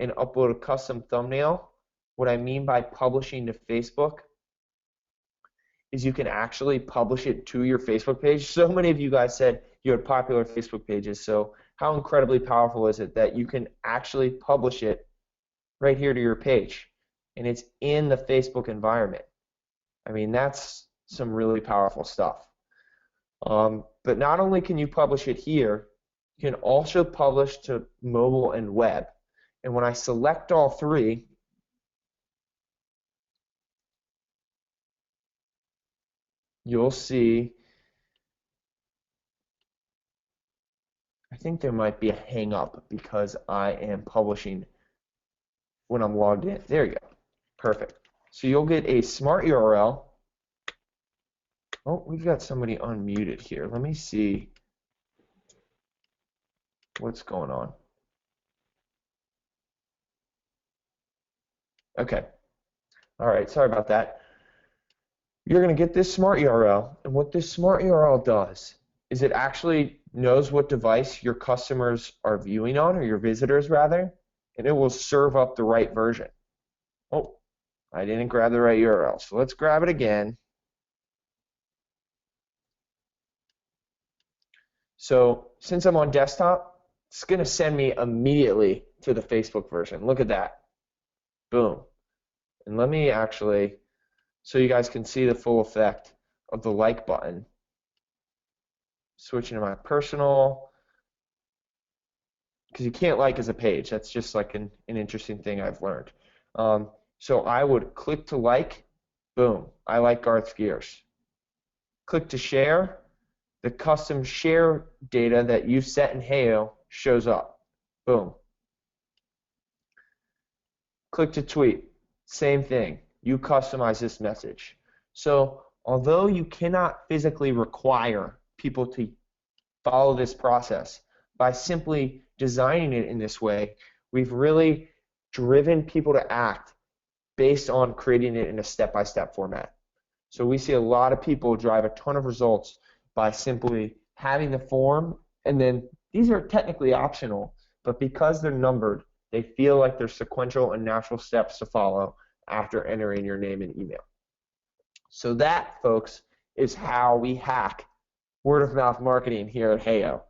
Speaker 1: and upload a custom thumbnail. What I mean by publishing to Facebook is you can actually publish it to your Facebook page. So many of you guys said you had popular Facebook pages, so how incredibly powerful is it that you can actually publish it right here to your page, and it's in the Facebook environment. I mean, that's some really powerful stuff. But not only can you publish it here, you can also publish to mobile and web. And when I select all three, you'll see, I think there might be a hang up because I am publishing when I'm logged in. There you go. Perfect. So you'll get a smart URL. Oh, we've got somebody unmuted here. Let me see what's going on. Okay. All right, sorry about that. You're going to get this smart URL, and what this smart URL does is it actually knows what device your customers are viewing on, or your visitors rather, and it will serve up the right version. Oh, I didn't grab the right URL, so let's grab it again. So since I'm on desktop, it's going to send me immediately to the Facebook version. Look at that. Boom. And let me actually, so you guys can see the full effect of the like button. Switching to my personal, because you can't like as a page. That's just like an interesting thing I've learned. So I would click to like, boom, I like Garth's Gears. Click to share, the custom share data that you've set in Heyo shows up. Boom. Click to tweet, same thing. You customize this message. So although you cannot physically require people to follow this process, by simply designing it in this way, we've really driven people to act based on creating it in a step-by-step format. So we see a lot of people drive a ton of results by simply having the form, and then these are technically optional, but because they're numbered, they feel like they're sequential and natural steps to follow after entering your name and email. So that, folks, is how we hack word-of-mouth marketing here at Heyo.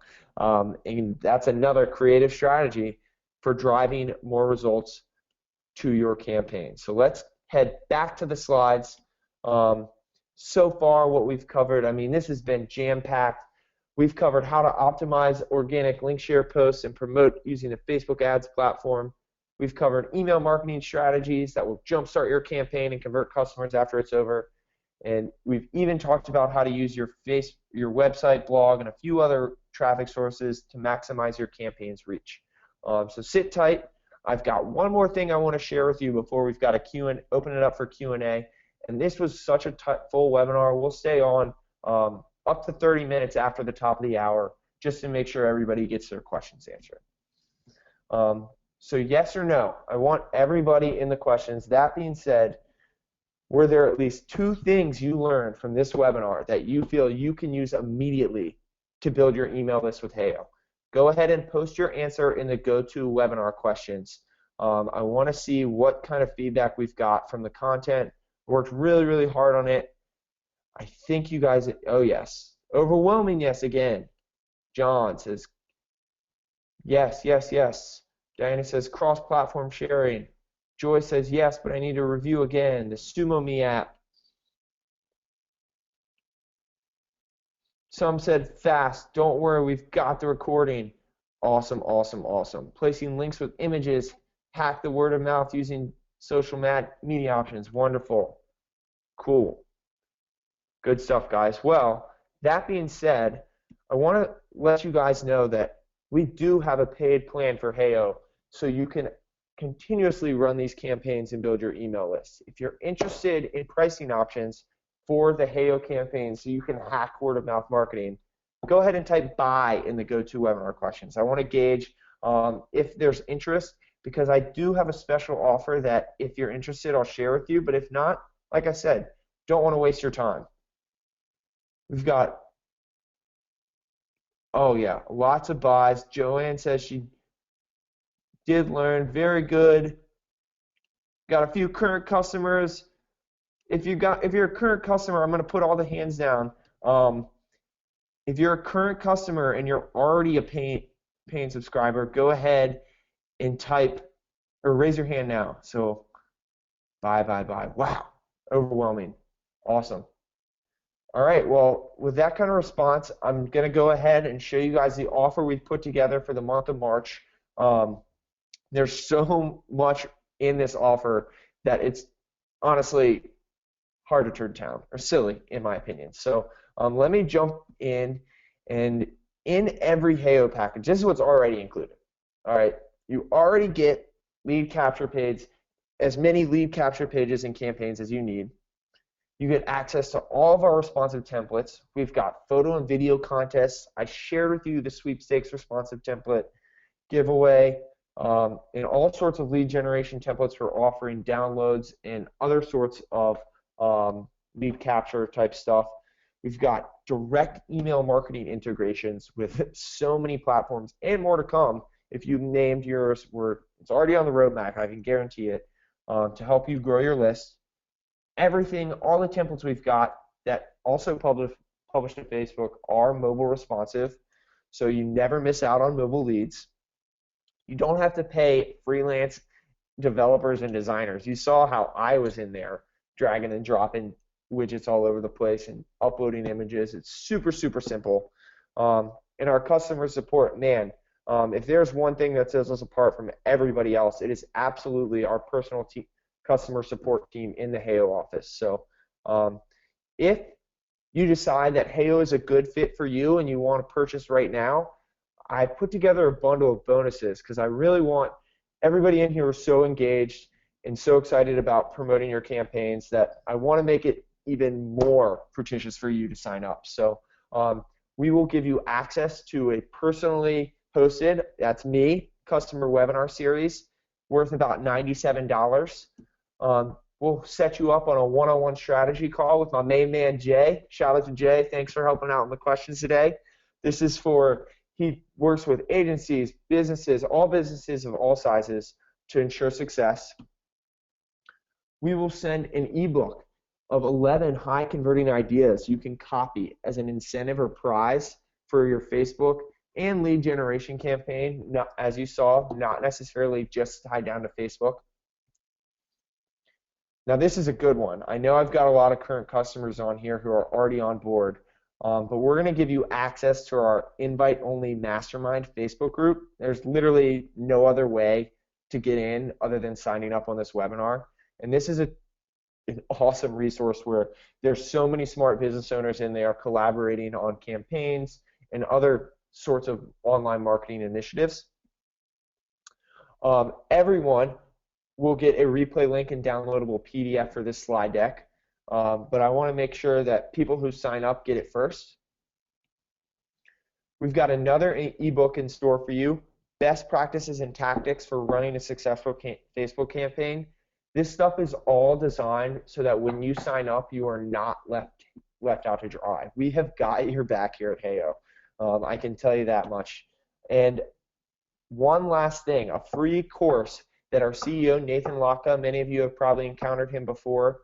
Speaker 1: And that's another creative strategy for driving more results to your campaign. So let's head back to the slides. So far, what we've covered, I mean, this has been jam-packed. We've covered how to optimize organic link share posts and promote using the Facebook ads platform. We've covered email marketing strategies that will jumpstart your campaign and convert customers after it's over. And we've even talked about how to use your website, blog, and a few other traffic sources to maximize your campaign's reach. So sit tight. I've got one more thing I want to share with you before we've got open it up for Q&A. And this was such a full webinar. We'll stay on up to 30 minutes after the top of the hour just to make sure everybody gets their questions answered. So yes or no? I want everybody in the questions. That being said, were there at least 2 things you learned from this webinar that you feel you can use immediately to build your email list with Heyo? Go ahead and post your answer in the GoToWebinar questions. I want to see what kind of feedback we've got from the content. Worked really, really hard on it. I think you guys, oh yes, overwhelming yes again. John says yes, yes, yes. Diana says cross-platform sharing. Joy says yes, but I need to review again. The SumoMe app. Some said fast. Don't worry, we've got the recording. Awesome, awesome, awesome. Placing links with images. Hack the word of mouth using social media options. Wonderful. Cool. Good stuff, guys. Well, that being said, I want to let you guys know that we do have a paid plan for Heyo, so you can continuously run these campaigns and build your email list. If you're interested in pricing options for the Heyo campaign so you can hack word of mouth marketing, go ahead and type buy in the GoToWebinar questions. I want to gauge if there's interest, because I do have a special offer that if you're interested, I'll share with you. But if not, like I said, don't want to waste your time. We've got, oh yeah, lots of buys. Joanne says she did learn. Very good. Got a few current customers. If you're a current customer, I'm going to put all the hands down. If you're a current customer and you're already paying subscriber, go ahead and type or raise your hand now. So buy. Wow, overwhelming. Awesome. All right, well, with that kind of response, I'm going to go ahead and show you guys the offer we've put together for the month of March. Um, there's so much in this offer that it's honestly hard to turn down, or silly, in my opinion. So let me jump in, and in every HEO package, this is what's already included. All right, you already get lead capture pages, as many lead capture pages and campaigns as you need. You get access to all of our responsive templates. We've got photo and video contests. I shared with you the sweepstakes responsive template giveaway, and all sorts of lead generation templates for offering downloads and other sorts of lead capture type stuff. We've got direct email marketing integrations with so many platforms and more to come. If you named yours, it's already on the roadmap, I can guarantee it, to help you grow your list. Everything, all the templates we've got that also published to Facebook are mobile responsive, so you never miss out on mobile leads. You don't have to pay freelance developers and designers. You saw how I was in there dragging and dropping widgets all over the place and uploading images. It's super, super simple. And our customer support, man, if there's one thing that sets us apart from everybody else, it is absolutely our personal customer support team in the HEO office. So if you decide that HEO is a good fit for you and you want to purchase right now, I put together a bundle of bonuses because I really want everybody in here is so engaged and so excited about promoting your campaigns that I want to make it even more fruitious for you to sign up. So we will give you access to a personally hosted, that's me, customer webinar series worth about $97. We'll set you up on a one-on-one strategy call with my main man, Jay. Shout out to Jay. Thanks for helping out in the questions today. This is he works with agencies, businesses, all businesses of all sizes to ensure success. We will send an ebook of 11 high converting ideas you can copy as an incentive or prize for your Facebook and lead generation campaign. As you saw, not necessarily just tied down to Facebook. Now this is a good one. I know I've got a lot of current customers on here who are already on board, but we're going to give you access to our invite-only mastermind Facebook group. There's literally no other way to get in other than signing up on this webinar. And this is an awesome resource where there's so many smart business owners in there collaborating on campaigns and other sorts of online marketing initiatives. Everyone will get a replay link and downloadable PDF for this slide deck, but I want to make sure that people who sign up get it first. We've got another ebook in store for you, Best Practices and Tactics for Running a Successful Facebook Campaign. This stuff is all designed so that when you sign up, you are not left out to dry. We have got your back here at HEO. I can tell you that much. And one last thing, a free course that our CEO, Nathan Laka, many of you have probably encountered him before.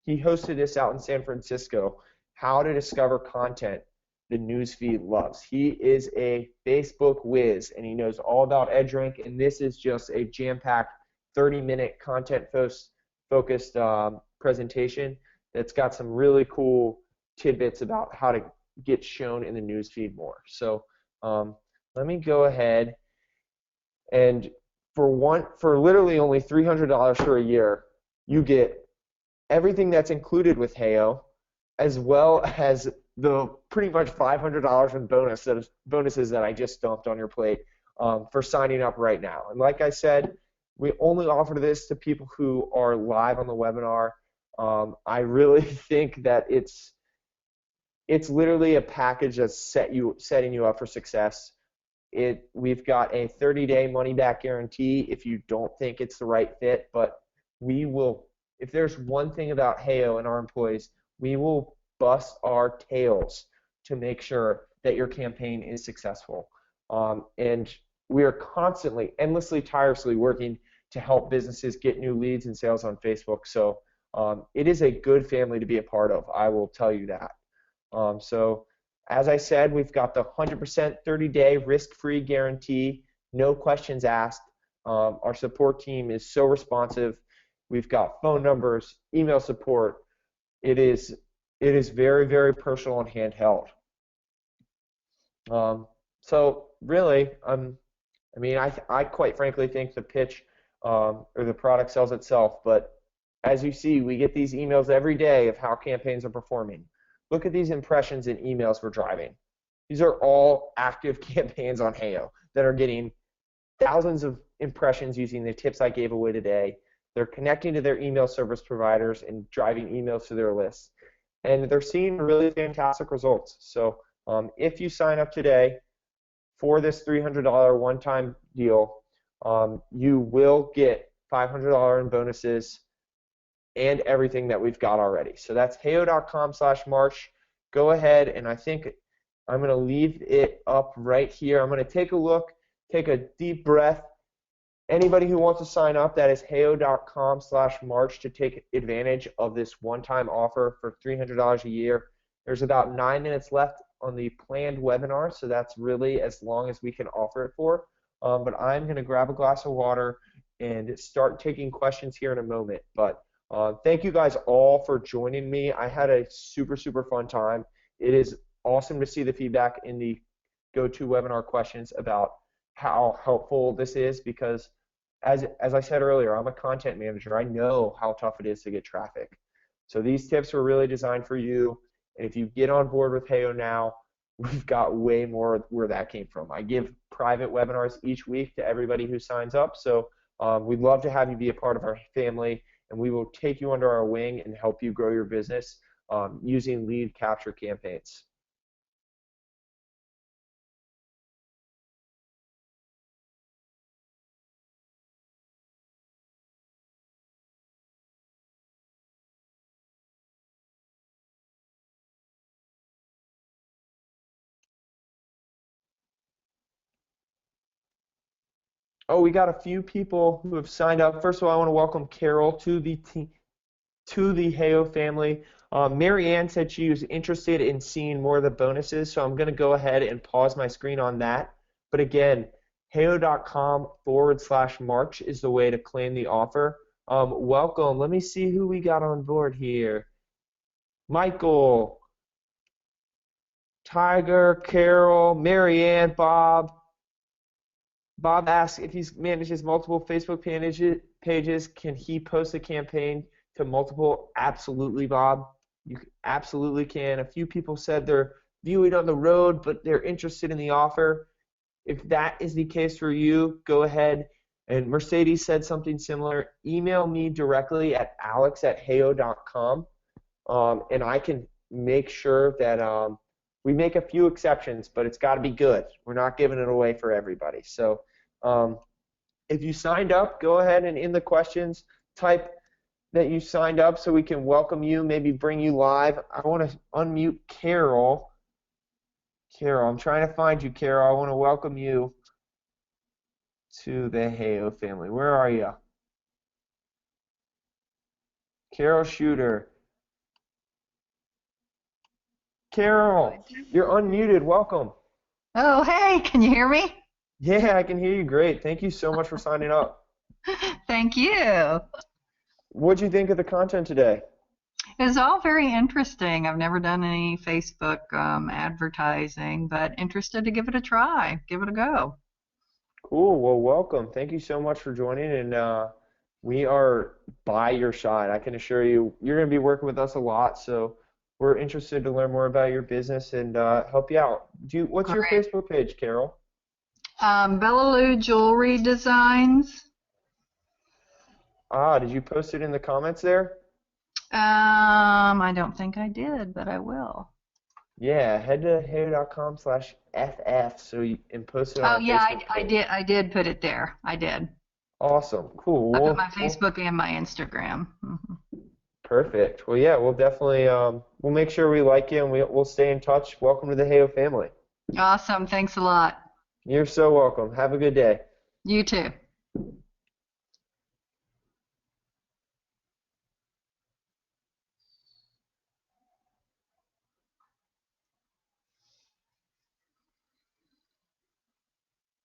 Speaker 1: He hosted this out in San Francisco, How to Discover Content the Newsfeed Loves. He is a Facebook whiz, and he knows all about EdgeRank, and this is just a jam-packed 30-minute content-focused presentation that's got some really cool tidbits about how to get shown in the newsfeed more. So let me go ahead, and for literally only $300 for a year, you get everything that's included with HEO, as well as the pretty much $500 in bonuses that I just dumped on your plate for signing up right now. And like I said, we only offer this to people who are live on the webinar. I really think that it's literally a package that's setting you up for success. We've got a 30-day money-back guarantee if you don't think it's the right fit, but we will, if there's one thing about HEO and our employees, we will bust our tails to make sure that your campaign is successful. And we are constantly, endlessly, tirelessly working to help businesses get new leads and sales on Facebook. So it is a good family to be a part of, I will tell you that. So As I said, we've got the 100% 30-day risk-free guarantee, no questions asked. Our support team is so responsive. We've got phone numbers, email support. It is very, very personal and handheld. So really, I quite frankly think the pitch or the product sells itself. But as you see, we get these emails every day of how campaigns are performing. Look at these impressions and emails we're driving. These are all active campaigns on HEYO that are getting thousands of impressions using the tips I gave away today. They're connecting to their email service providers and driving emails to their lists. And they're seeing really fantastic results. So if you sign up today for this $300 one-time deal, you will get $500 in bonuses and everything that we've got already. So that's heyo.com/March. Go ahead, and I think I'm going to leave it up right here. I'm going to take a look, take a deep breath. Anybody who wants to sign up, that is heyo.com/March to take advantage of this one-time offer for $300 a year. There's about 9 minutes left on the planned webinar, so that's really as long as we can offer it for. But I'm going to grab a glass of water and start taking questions here in a moment. But thank you guys all for joining me. I had a super, super fun time. It is awesome to see the feedback in the GoToWebinar questions about how helpful this is, because as I said earlier, I'm a content manager. I know how tough it is to get traffic. So these tips were really designed for you. And if you get on board with HEYO now, we've got way more where that came from. I give private webinars each week to everybody who signs up. So we'd love to have you be a part of our family, and we will take you under our wing and help you grow your business using lead capture campaigns. Oh, we got a few people who have signed up. First of all, I want to welcome Carol to the HEYO family. Mary Ann said she was interested in seeing more of the bonuses, so I'm going to go ahead and pause my screen on that. But again, heyo.com/March is the way to claim the offer. Welcome. Let me see who we got on board here. Michael, Tiger, Carol, Mary Ann, Bob. Bob asks if he manages multiple Facebook pages, can he post a campaign to multiple? Absolutely, Bob. You absolutely can. A few people said they're viewing on the road, but they're interested in the offer. If that is the case for you, go ahead. And Mercedes said something similar. Email me directly at alex@heyo.com, and I can make sure that we make a few exceptions, but it's got to be good. We're not giving it away for everybody. So if you signed up, go ahead and in the questions type that you signed up so we can welcome you, maybe bring you live. I want to unmute Carol. Carol, I'm trying to find you, Carol. I want to welcome you to the HEYO family. Where are you? Carol Shooter. Carol, you're unmuted. Welcome.
Speaker 2: Oh, hey, can you hear me?
Speaker 1: Yeah, I can hear you great. Thank you so much for signing up.
Speaker 2: Thank you.
Speaker 1: What'd you think of the content today?
Speaker 2: It was all very interesting. I've never done any Facebook advertising, but interested to give it a try, give it a go.
Speaker 1: Cool. Well, welcome. Thank you so much for joining, and we are by your side. I can assure you, you're going to be working with us a lot, so we're interested to learn more about your business and help you out. What's your
Speaker 2: Great.
Speaker 1: Facebook page, Carol?
Speaker 2: Bella Lou Jewelry Designs.
Speaker 1: Ah, did you post it in the comments there?
Speaker 2: I don't think I did, but I will.
Speaker 1: Yeah, head to heyo.com/FF and post it on
Speaker 2: Oh
Speaker 1: our
Speaker 2: yeah,
Speaker 1: Facebook
Speaker 2: I
Speaker 1: page.
Speaker 2: did. I did put it there. I did.
Speaker 1: Awesome. Cool.
Speaker 2: I put my Facebook and my Instagram.
Speaker 1: Perfect. Well, yeah, we'll definitely we'll make sure we like you and we'll stay in touch. Welcome to the HEYO family.
Speaker 2: Awesome. Thanks a lot.
Speaker 1: You're so welcome. Have a good day.
Speaker 2: You too.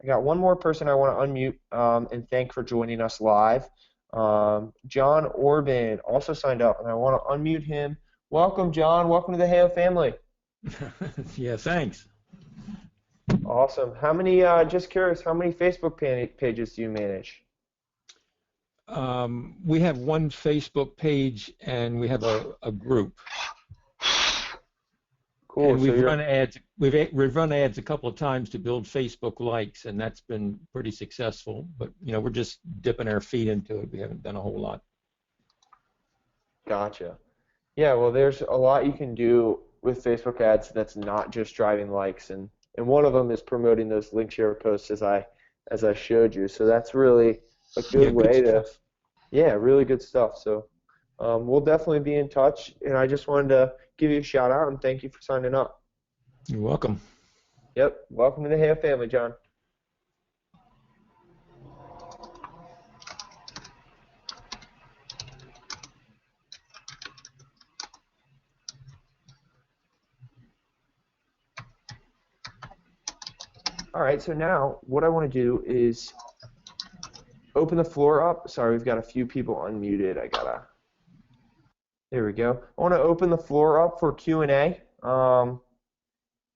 Speaker 1: I got one more person I want to unmute and thank for joining us live. John Orban also signed up, and I want to unmute him. Welcome, John. Welcome to the Hale family.
Speaker 3: Yeah, thanks.
Speaker 1: Awesome. How many, just curious, how many Facebook pages do you manage?
Speaker 3: We have one Facebook page and we have a group.
Speaker 1: Cool.
Speaker 3: And
Speaker 1: So
Speaker 3: we've run ads. We've run ads a couple of times to build Facebook likes, and that's been pretty successful. But we're just dipping our feet into it. We haven't done a whole lot.
Speaker 1: Gotcha. Yeah, well, there's a lot you can do with Facebook ads that's not just driving likes, and one of them is promoting those link share posts as I showed you. So that's really a good way to, yeah, really good stuff. So we'll definitely be in touch, and I just wanted to give you a shout out and thank you for signing up.
Speaker 3: You're welcome.
Speaker 1: Yep, welcome to the Hale family, John. All right, so now what I want to do is open the floor up. Sorry, we've got a few people unmuted. There we go. I want to open the floor up for Q&A,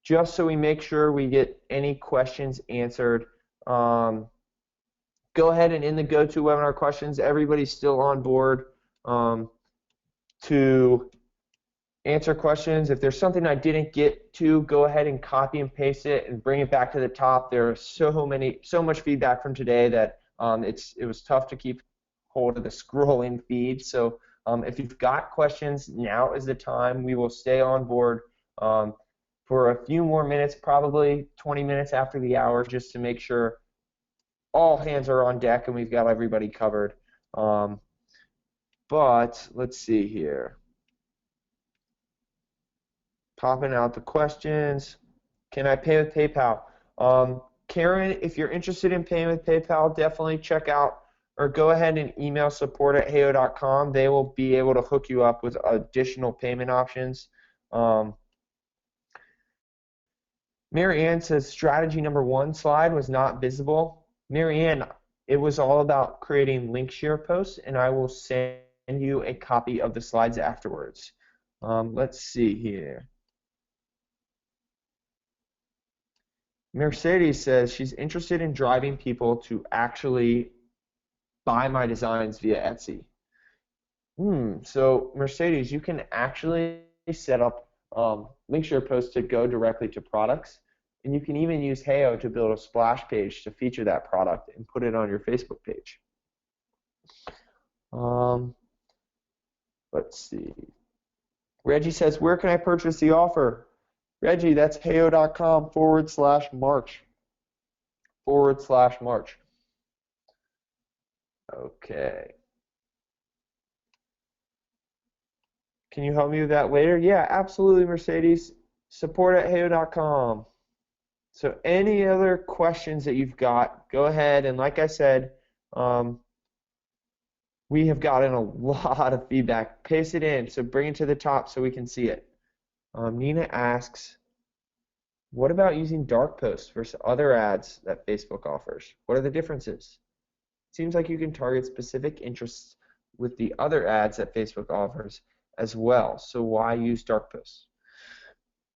Speaker 1: just so we make sure we get any questions answered. Go ahead and in the GoToWebinar questions, everybody's still on board to answer questions. If there's something I didn't get to, go ahead and copy and paste it and bring it back to the top. There's so much feedback from today that it was tough to keep hold of the scrolling feed. So if you've got questions, now is the time. We will stay on board for a few more minutes, probably 20 minutes after the hour, just to make sure all hands are on deck and we've got everybody covered. But let's see here. Popping out the questions. Can I pay with PayPal? Karen, if you're interested in paying with PayPal, definitely check out or go ahead and email support@heyo.com. They will be able to hook you up with additional payment options. Mary Ann says strategy number 1 slide was not visible. Mary Ann, it was all about creating link share posts, and I will send you a copy of the slides afterwards. Let's see here. Mercedes says she's interested in driving people to actually buy my designs via Etsy. So Mercedes, you can actually set up link share posts to go directly to products, and you can even use Heyo to build a splash page to feature that product and put it on your Facebook page. Let's see. Reggie says, where can I purchase the offer? Reggie, that's heyo.com/March. /March. Okay. Can you help me with that later? Yeah, absolutely, Mercedes. Support@heyo.com. So any other questions that you've got, go ahead. And like I said, we have gotten a lot of feedback. Paste it in, so bring it to the top so we can see it. Nina asks, what about using dark posts versus other ads that Facebook offers? What are the differences? It seems like you can target specific interests with the other ads that Facebook offers as well. So why use dark posts?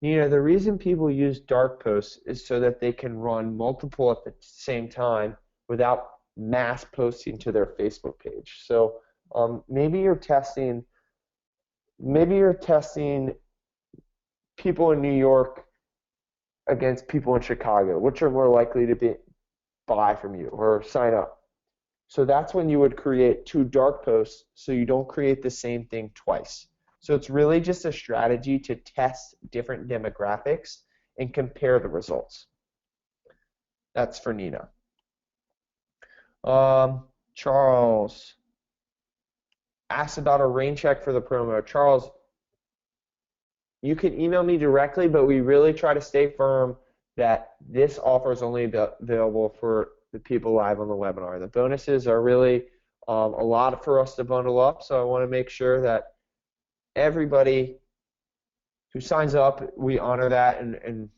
Speaker 1: The reason people use dark posts is so that they can run multiple at the same time without mass posting to their Facebook page. So maybe you're testing people in New York against people in Chicago, which are more likely to buy from you or sign up. So that's when you would create 2 dark posts so you don't create the same thing twice. So it's really just a strategy to test different demographics and compare the results. That's for Nina. Charles asked about a rain check for the promo. Charles, you can email me directly, but we really try to stay firm that this offer is only available for the people live on the webinar. The bonuses are really a lot for us to bundle up, so I want to make sure that everybody who signs up, we honor that and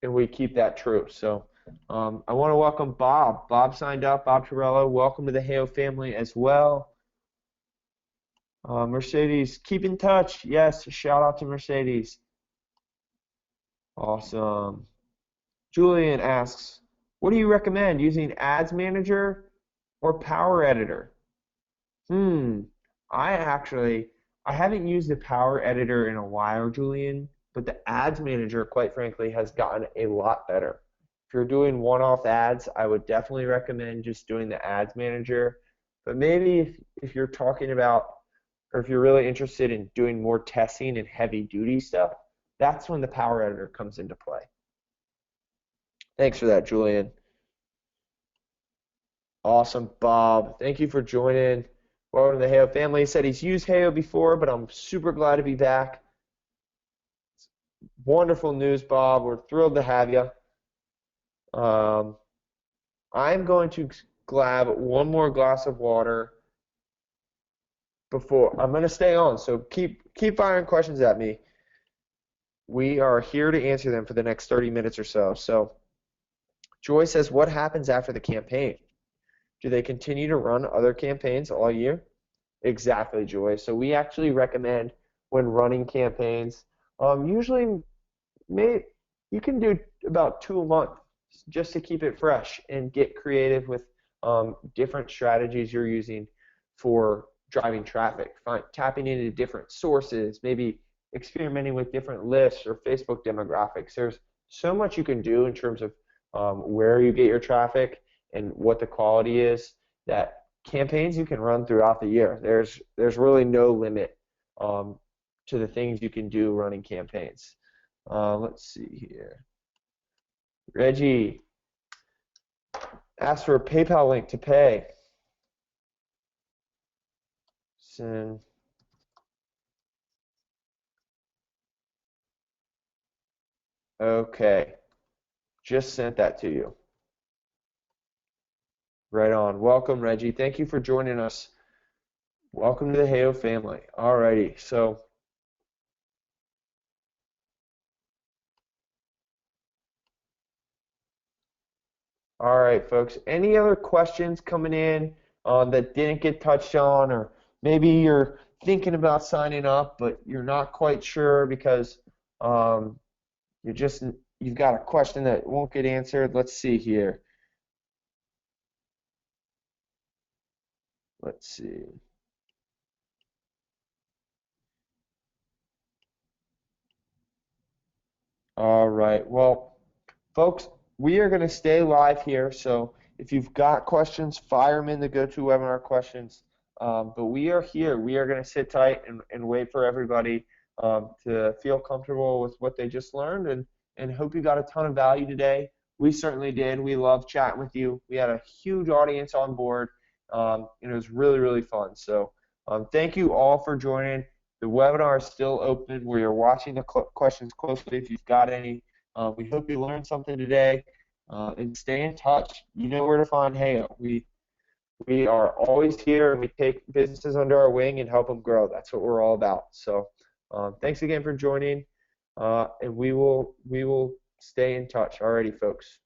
Speaker 1: we keep that true. So I want to welcome Bob. Bob signed up. Bob Torello, welcome to the Hale family as well. Mercedes, keep in touch. Yes, shout out to Mercedes. Awesome. Julian asks, what do you recommend, using Ads Manager or Power Editor? Hmm. I actually, I haven't used the Power Editor in a while, Julian, but the Ads Manager, quite frankly, has gotten a lot better. If you're doing one-off ads, I would definitely recommend just doing the Ads Manager. But maybe if you're talking about, or if you're really interested in doing more testing and heavy-duty stuff, that's when the Power Editor comes into play. Thanks for that, Julian. Awesome, Bob. Thank you for joining. Welcome to the Hale family. He said he's used Hale before, but I'm super glad to be back. Wonderful news, Bob. We're thrilled to have you. I'm going to grab one more glass of water before I'm going to stay on. So keep firing questions at me. We are here to answer them for the next 30 minutes or so. So Joy says, what happens after the campaign? Do they continue to run other campaigns all year? Exactly, Joy. So we actually recommend when running campaigns, usually you can do about 2 a month just to keep it fresh and get creative with different strategies you're using for driving traffic, tapping into different sources, maybe experimenting with different lists or Facebook demographics. There's so much you can do in terms of where you get your traffic and what the quality is, that campaigns you can run throughout the year. There's really no limit to the things you can do running campaigns. Let's see here. Reggie asked for a PayPal link to pay. Send. Okay. Just sent that to you. Right on. Welcome, Reggie. Thank you for joining us. Welcome to the Hale family. Alrighty. So all right, folks. Any other questions coming in that didn't get touched on, or maybe you're thinking about signing up, but you're not quite sure because um, you've got a question that won't get answered. Let's see here. Let's see. All right. Well, folks, we are going to stay live here. So if you've got questions, fire them in the GoToWebinar questions. But we are here. We are going to sit tight and wait for everybody to feel comfortable with what they just learned, and hope you got a ton of value today. We certainly did. We love chatting with you. We had a huge audience on board, and it was really, really fun. So thank you all for joining. The webinar is still open. We are watching the questions closely if you've got any. We hope you learned something today, and stay in touch. You know where to find Hale. We are always here, and we take businesses under our wing and help them grow. That's what we're all about. So thanks again for joining, and we will stay in touch. Alrighty, folks.